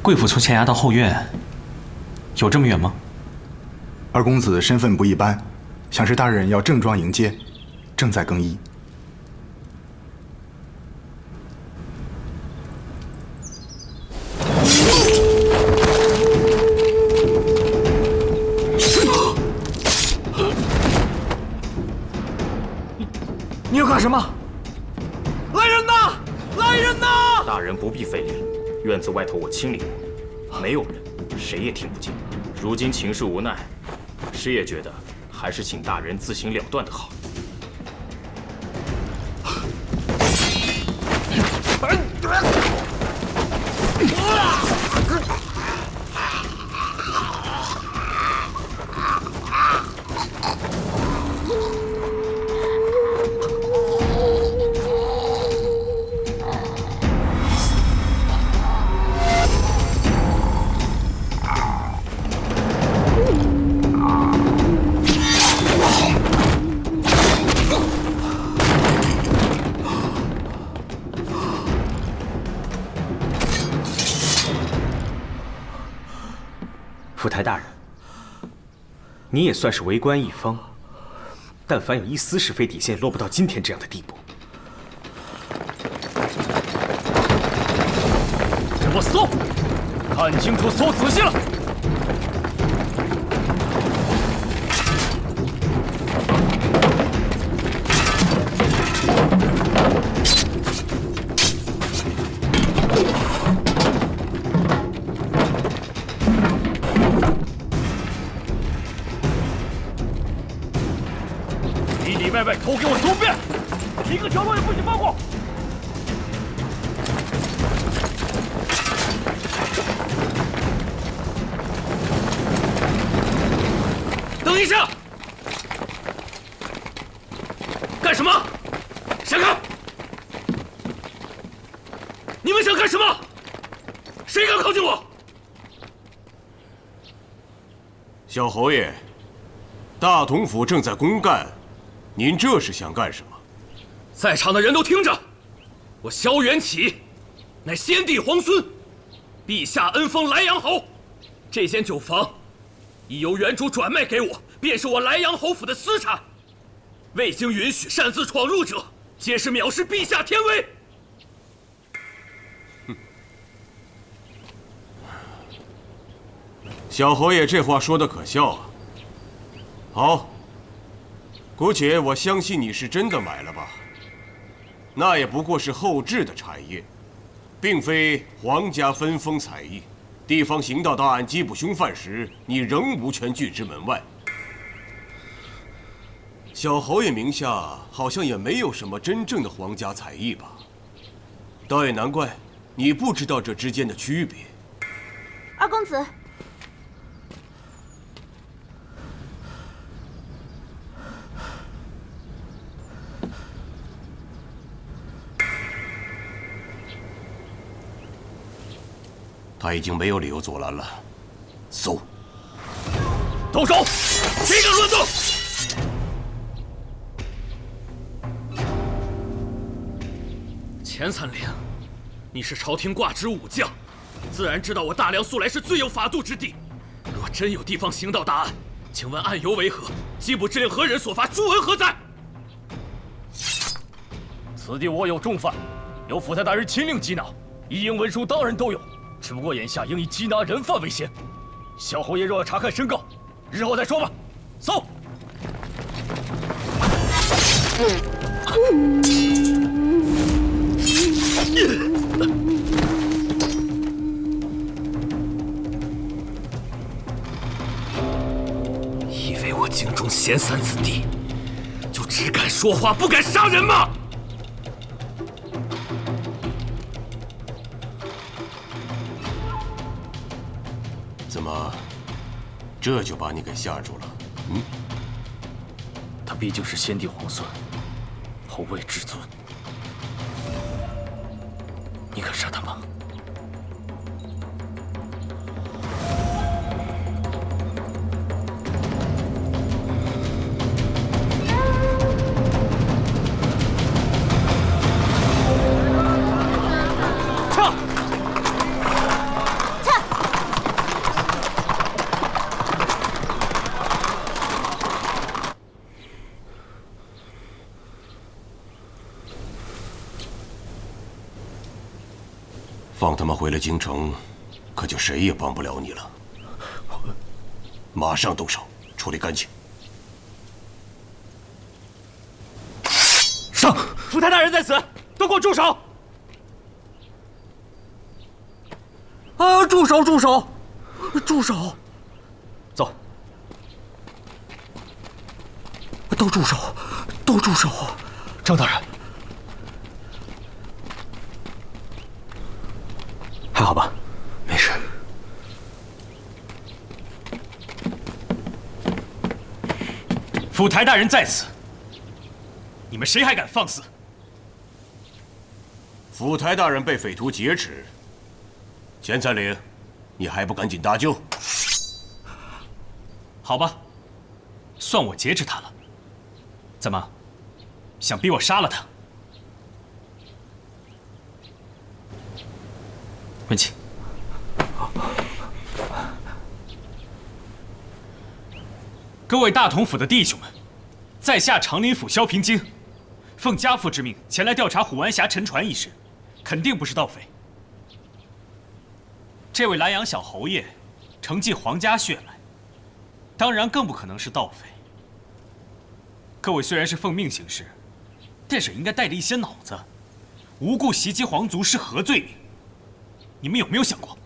Speaker 4: 贵府从前衙到后院，有这么远吗？
Speaker 19: 二公子身份不一般，想是大人要正装迎接，正在更衣。
Speaker 4: 大人不必费力了，院子外头我清理过，没有人，谁也听不见。如今情势无奈，师爷觉得还是请大人自行了断的好。府台大人，你也算是为官一方，但凡有一丝是非底线，落不到今天这样的地步。
Speaker 15: 给我搜，看清楚，搜仔细了。外外都给我搜遍，一个角落也不许放过。等一下，干什么？闪开！你们想干什么？谁敢靠近我？
Speaker 14: 小侯爷，大同府正在公干。您这是想干什么？
Speaker 15: 在场的人都听着，我萧元启，乃先帝皇孙，陛下恩封莱阳侯。这间酒坊，已由原主转卖给我，便是我莱阳侯府的私产。未经允许擅自闯入者，皆是藐视陛下天威。
Speaker 14: 小侯爷这话说的可笑啊！好。姑且我相信你是真的买了吧？那也不过是后置的产业，并非皇家分封采邑。地方刑道大案缉捕凶犯时，你仍无权拒之门外。小侯爷名下好像也没有什么真正的皇家采邑吧？倒也难怪你不知道这之间的区别。
Speaker 6: 二公子。
Speaker 14: 他已经没有理由阻拦了，搜！
Speaker 15: 动手！谁敢乱动？钱参领，你是朝廷挂职武将，自然知道我大梁素来是最有法度之地。若真有地方刑道大案，请问案由为何？缉捕之令何人所发？朱文何在？此地我有重犯，由府台大人亲令缉拿，一应文书当然都有。只不过眼下应以缉拿人犯为先，小侯爷若要查看申告，日后再说吧。搜！以为我京中闲散子弟，就只敢说话不敢杀人吗？
Speaker 14: 怎么，这就把你给吓住了？嗯？
Speaker 15: 他毕竟是先帝皇孙，后位至尊，你敢杀他吗？
Speaker 14: 放他们回了京城，可就谁也帮不了你了。马上动手，处理干净。
Speaker 15: 上！府台大人在此，都给我住手！啊！住手！住手！住手！
Speaker 4: 走。
Speaker 15: 都住手！都住手！张大人，
Speaker 4: 还好吧？
Speaker 18: 没事。
Speaker 4: 府台大人在此，你们谁还敢放肆？
Speaker 14: 府台大人被匪徒劫持，钱参领，你还不赶紧搭救？
Speaker 4: 好吧，算我劫持他了。怎么，想逼我杀了他？文琪，各位大同府的弟兄们，在下长林府萧平京，奉家父之命前来调查虎湾峡沉船一事，肯定不是盗匪。这位莱阳小侯爷承继皇家血脉，当然更不可能是盗匪。各位虽然是奉命行事，但是应该带着一些脑子。无故袭击皇族是何罪名？你们有没有想过？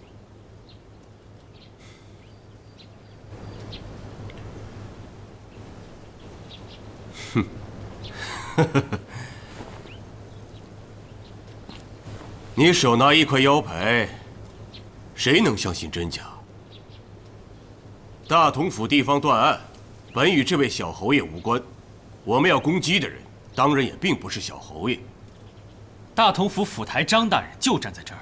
Speaker 14: 哼，你手拿一块腰牌，谁能相信真假？大同府地方断案，本与这位小侯爷无关。我们要攻击的人，当然也并不是小侯爷。
Speaker 4: 大同府府台张大人就站在这儿，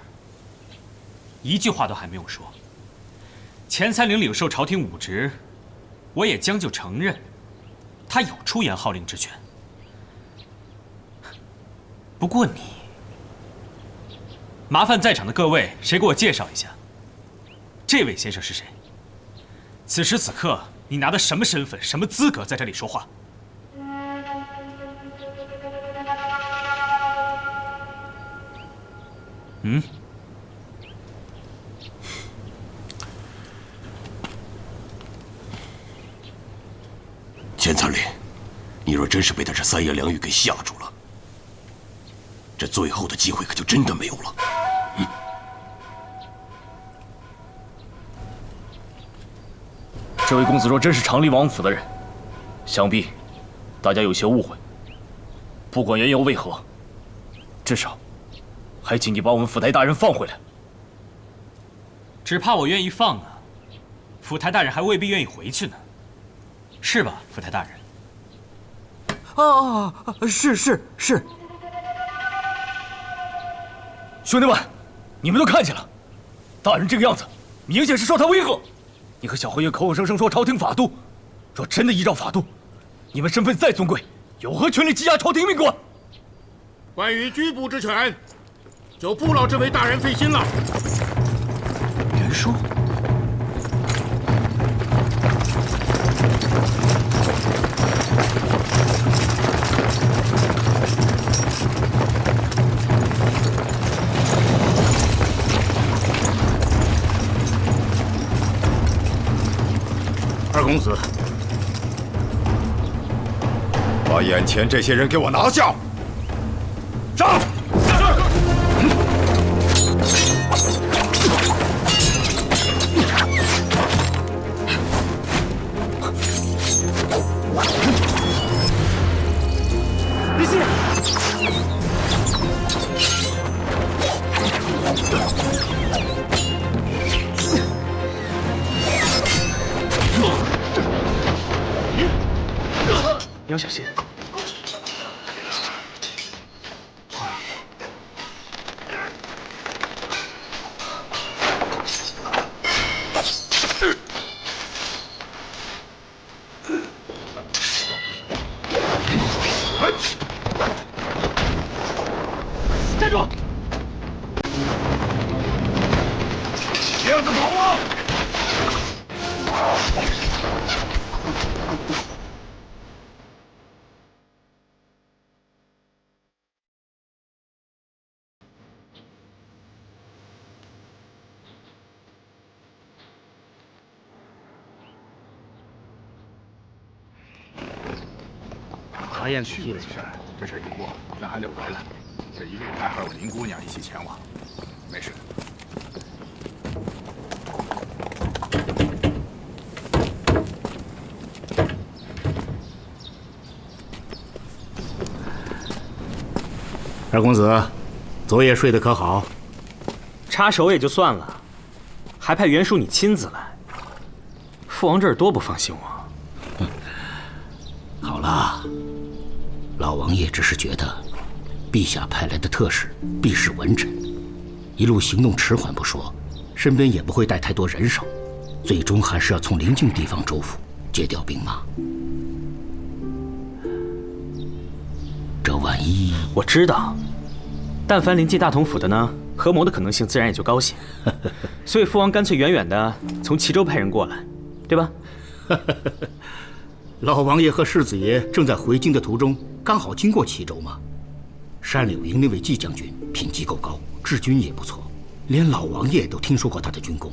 Speaker 4: 一句话都还没有说。钱参领领受朝廷武职，我也将就承认，他有出言号令之权。不过你，麻烦在场的各位，谁给我介绍一下，这位先生是谁？此时此刻，你拿的什么身份、什么资格在这里说话？嗯？
Speaker 14: 钱参领，你若真是被他这三言两语给吓住了，这最后的机会可就真的没有了。
Speaker 15: 这位公子若真是长林王府的人，想必大家有些误会。不管缘由为何，至少还请你把我们府台大人放回来。
Speaker 4: 只怕我愿意放啊，府台大人还未必愿意回去呢，是吧，府台大人？
Speaker 15: 是。兄弟们，你们都看见了，大人这个样子，明显是受他威吓。你和小侯爷口口声声说朝廷法度，若真的依照法度，你们身份再尊贵，有何权利羁押朝廷命官？
Speaker 8: 关于拘捕之权，就不劳这位大人费心了。
Speaker 4: 袁术，
Speaker 8: 二公子，
Speaker 19: 把眼前这些人给我拿下！上！
Speaker 8: 李信，
Speaker 4: 你要小心。
Speaker 8: 站住！别让他跑啊！
Speaker 19: 查验去了一下，这事一过，咱还得回来。这一路还有林姑娘一起前往，没事。
Speaker 9: 二公子，昨夜睡得可好？
Speaker 4: 插手也就算了，还派袁术你亲自来，父王这儿多不放心我。
Speaker 9: 好了，老王爷只是觉得，陛下派来的特使必是文臣，一路行动迟缓不说，身边也不会带太多人手，最终还是要从邻近地方州府借调兵马。这万一……
Speaker 4: 我知道，但凡临近大同府的呢，合谋的可能性自然也就高些。所以父王干脆远远的从齐州派人过来，对吧？
Speaker 9: 老王爷和世子爷正在回京的途中，刚好经过齐州嘛。单柳营那位季将军品级够高，治军也不错，连老王爷都听说过他的军功，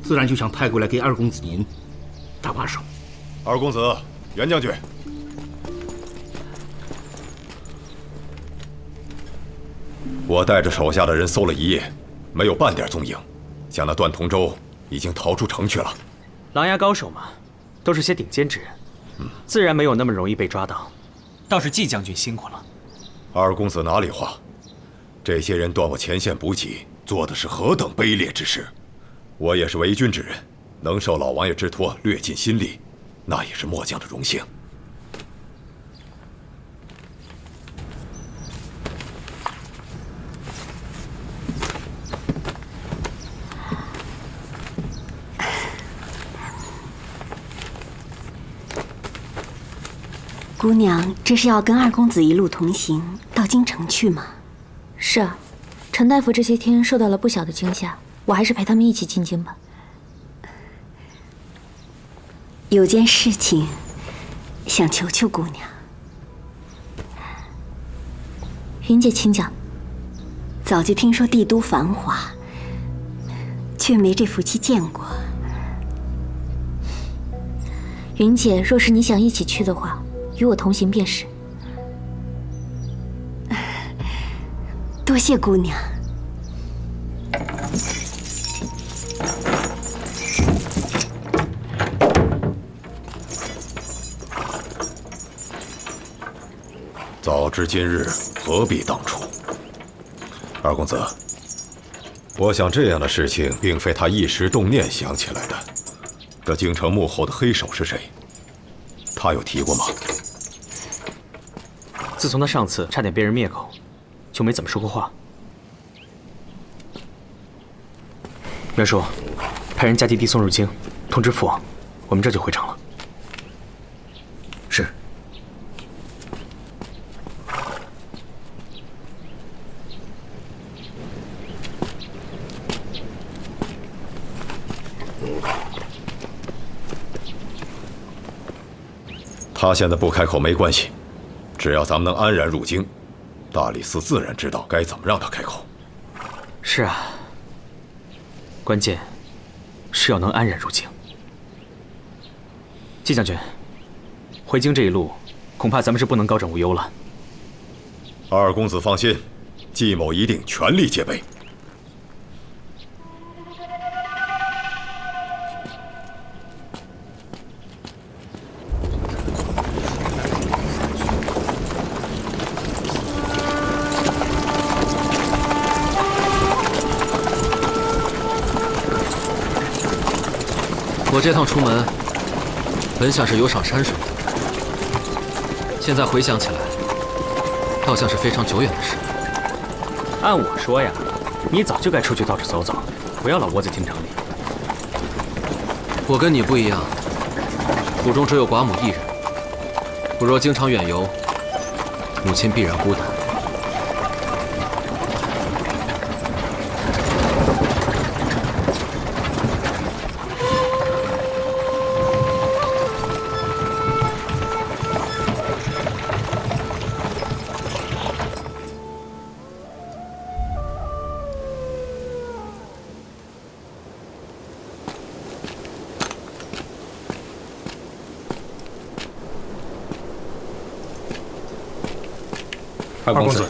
Speaker 9: 自然就想派过来给二公子您搭把手。
Speaker 22: 二公子，袁将军。我带着手下的人搜了一夜，没有半点踪影，想那段同舟已经逃出城去了。
Speaker 4: 琅琊高手嘛，都是些顶尖之人，自然没有那么容易被抓到。倒是季将军辛苦了。
Speaker 22: 二公子哪里话？这些人断我前线补给，做的是何等卑劣之事！我也是为君之人，能受老王爷之托，略尽心力，那也是末将的荣幸。
Speaker 21: 姑娘，这是要跟二公子一路同行到京城去吗？
Speaker 6: 是啊，陈大夫这些天受到了不小的惊吓，我还是陪他们一起进京吧。
Speaker 21: 有件事情想求求姑娘。
Speaker 6: 云姐，请讲。
Speaker 21: 早就听说帝都繁华，却没这福气见过。
Speaker 6: 云姐，若是你想一起去的话，与我同行便是。
Speaker 21: 多谢姑娘。
Speaker 22: 早知今日，何必当初？二公子，我想这样的事情并非他一时动念想起来的。这京城幕后的黑手是谁？他有提过吗？
Speaker 4: 自从他上次差点被人灭口，就没怎么说过话。袁术，派人将弟弟送入京，通知父王，我们这就回城了。
Speaker 9: 是。
Speaker 22: 他现在不开口没关系，只要咱们能安然入京，大理寺自然知道该怎么让他开口。
Speaker 4: 是啊，关键是要能安然入京。季将军，回京这一路，恐怕咱们是不能高枕无忧了。
Speaker 22: 二公子放心，季某一定全力戒备。
Speaker 18: 我这趟出门，本想是游赏山水的，现在回想起来，倒像是非常久远的事。
Speaker 4: 按我说呀，你早就该出去到处走走，不要老窝在京城里。
Speaker 18: 我跟你不一样，府中只有寡母一人，我若经常远游，母亲必然孤单。
Speaker 22: 二公子，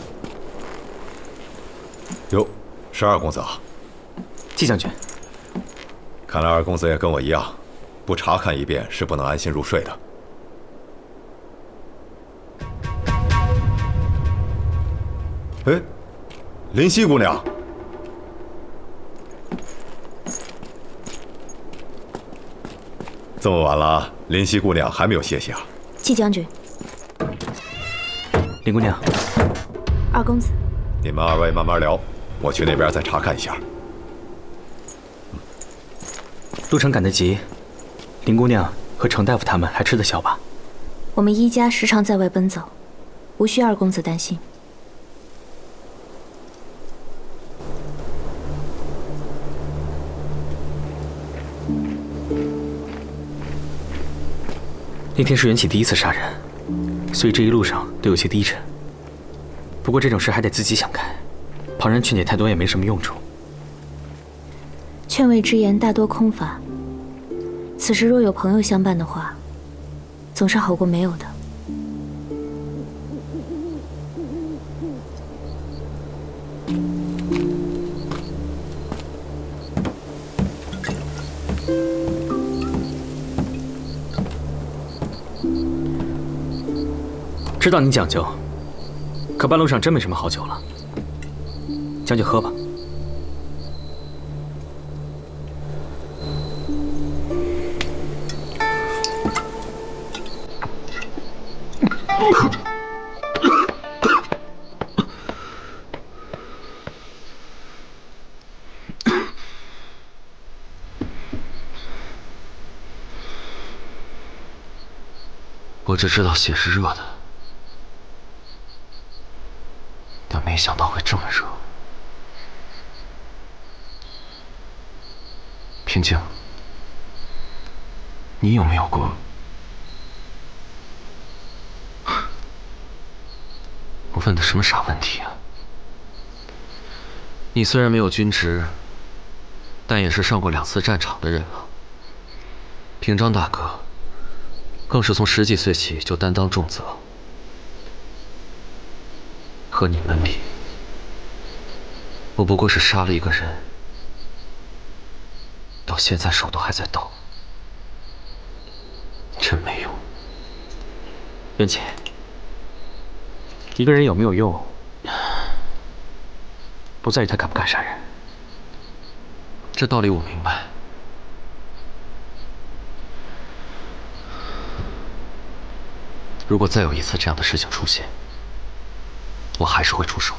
Speaker 22: 哟，是二公子啊！
Speaker 4: 季将军，
Speaker 22: 看来二公子也跟我一样，不查看一遍是不能安心入睡的。哎，林夕姑娘，这么晚了，林夕姑娘还没有歇息啊？
Speaker 6: 季将军，
Speaker 4: 林姑娘，
Speaker 6: 二公子，
Speaker 22: 你们二位慢慢聊，我去那边再查看一下。
Speaker 4: 路程赶得急，林姑娘和程大夫他们还吃得消吧？
Speaker 6: 我们一家时常在外奔走，无需二公子担心。
Speaker 4: 那天是袁启第一次杀人，所以这一路上都有些低沉。不过这种事还得自己想开，旁人劝解太多也没什么用处。
Speaker 6: 劝慰之言大多空乏，此时若有朋友相伴的话，总是好过没有的。
Speaker 4: 知道你讲究，可半路上真没什么好酒了。将就喝吧。
Speaker 18: 我只知道血是热的，但没想到会这么热。平静，你有没有过？我问的什么傻问题啊？你虽然没有军职，但也是上过2次战场的人啊。平章大哥更是从10几岁起就担当重责，和你们比，我不过是杀了一个人，到现在手都还在抖，真没用。
Speaker 4: 袁启，一个人有没有用，不在于他敢不敢杀人。
Speaker 18: 这道理我明白。如果再有一次这样的事情出现，我还是会出手。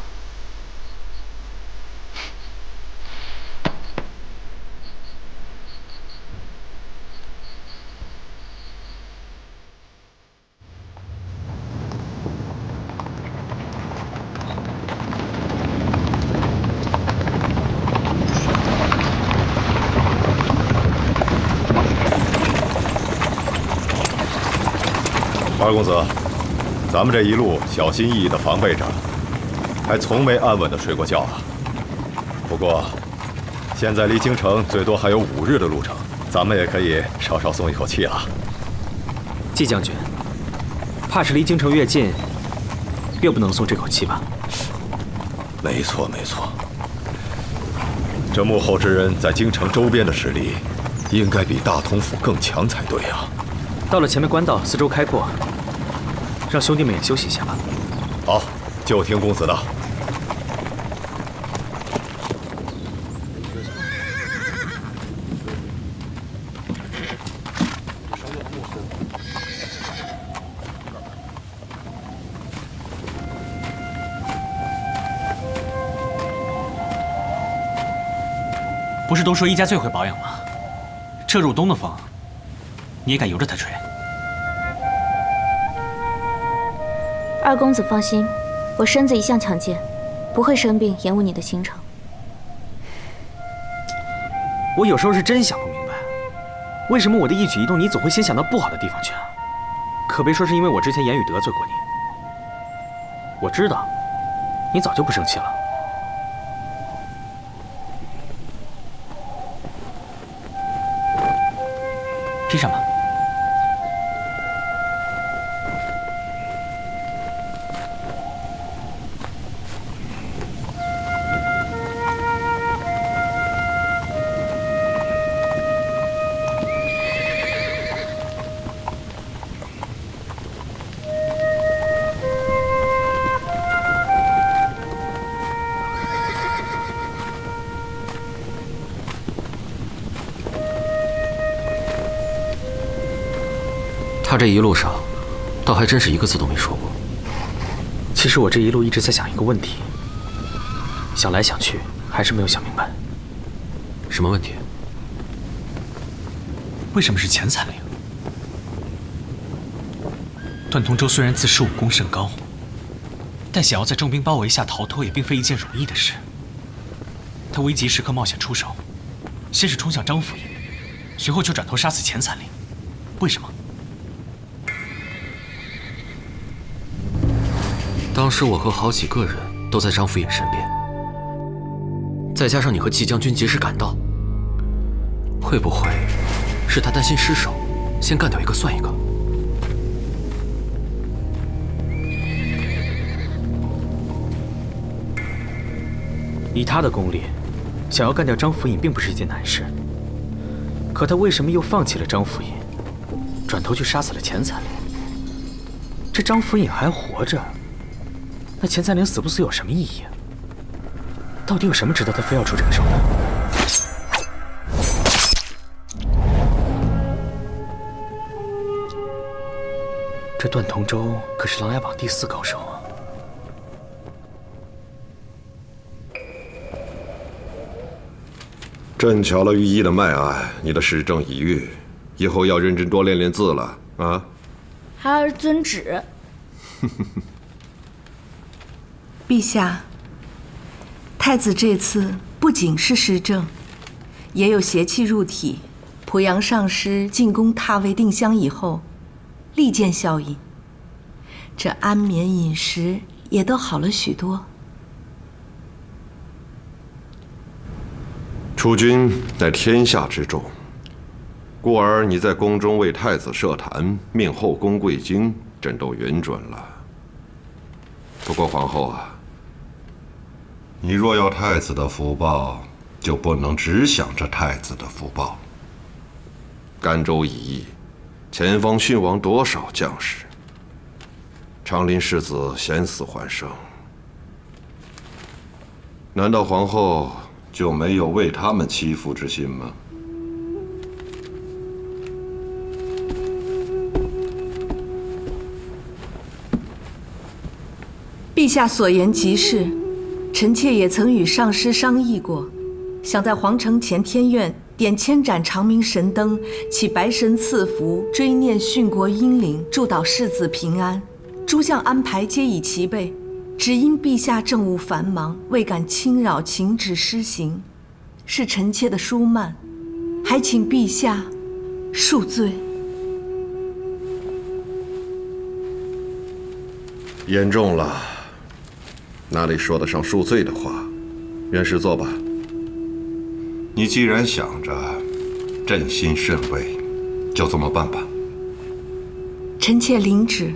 Speaker 22: 二公子，咱们这一路小心翼翼地防备着，还从没安稳地睡过觉啊。不过，现在离京城最多还有5日的路程，咱们也可以稍稍松一口气了。
Speaker 4: 季将军，怕是离京城越近，越不能松这口气吧？
Speaker 22: 没错，没错。这幕后之人在京城周边的实力，应该比大同府更强才对啊。
Speaker 4: 到了前面官道，四周开阔，让兄弟们也休息一下吧。
Speaker 22: 好，就听公子的。
Speaker 4: 不是都说一家最会保养吗？这入冬的风，你也敢由着他吹？
Speaker 6: 二公子放心，我身子一向强健，不会生病延误你的行程。
Speaker 4: 我有时候是真想不明白，为什么我的一举一动你总会先想到不好的地方去啊？可别说是因为我之前言语得罪过你。我知道，你早就不生气了。披上吧。
Speaker 18: 他这一路上，倒还真是一个字都没说过。
Speaker 4: 其实我这一路一直在想一个问题，想来想去还是没有想明白。
Speaker 18: 什么问题？
Speaker 4: 为什么是钱残令？段同舟虽然自恃武功甚高，但想要在重兵包围下逃脱也并非一件容易的事。他危急时刻冒险出手，先是冲向张府尹，随后却转头杀死钱残令，为什么？
Speaker 18: 当时我和好几个人都在张府尹身边，再加上你和季将军及时赶到，会不会是他担心失手，先干掉一个算一个？
Speaker 4: 以他的功力，想要干掉张府尹并不是一件难事。可他为什么又放弃了张府尹，转头去杀死了钱残令？这张府尹还活着，那钱残令死不死有什么意义啊？到底有什么值得他非要出这个手段？这段同舟可是琅琊榜第4高手啊！
Speaker 3: 正巧了，御医的脉案，你的实证已愈，以后要认真多练练字了啊！
Speaker 12: 孩儿遵旨。
Speaker 11: 陛下，太子这次不仅是失政，也有邪气入体。濮阳上师进宫踏位定襄以后，立见效应，这安眠饮食也都好了许多。
Speaker 3: 储君乃天下之重，故而你在宫中为太子设坛，命后宫贵精，朕都允准了。不过皇后啊，你若要太子的福报，就不能只想着太子的福报。甘州一役，前方殉亡多少将士？长林世子险死还生，难道皇后就没有为他们祈福之心吗？
Speaker 11: 陛下所言极是，臣妾也曾与上师商议过，想在皇城前天苑点千盏长明神灯，启白神赐福，追念殉国英灵，祝祷世子平安。诸项安排皆已齐备，只因陛下政务繁忙，未敢轻扰请旨施行，是臣妾的疏慢，还请陛下恕罪。
Speaker 3: 言重了，哪里说得上恕罪的话？元氏坐吧。你既然想着朕心甚慰，就这么办吧。
Speaker 11: 臣妾领旨。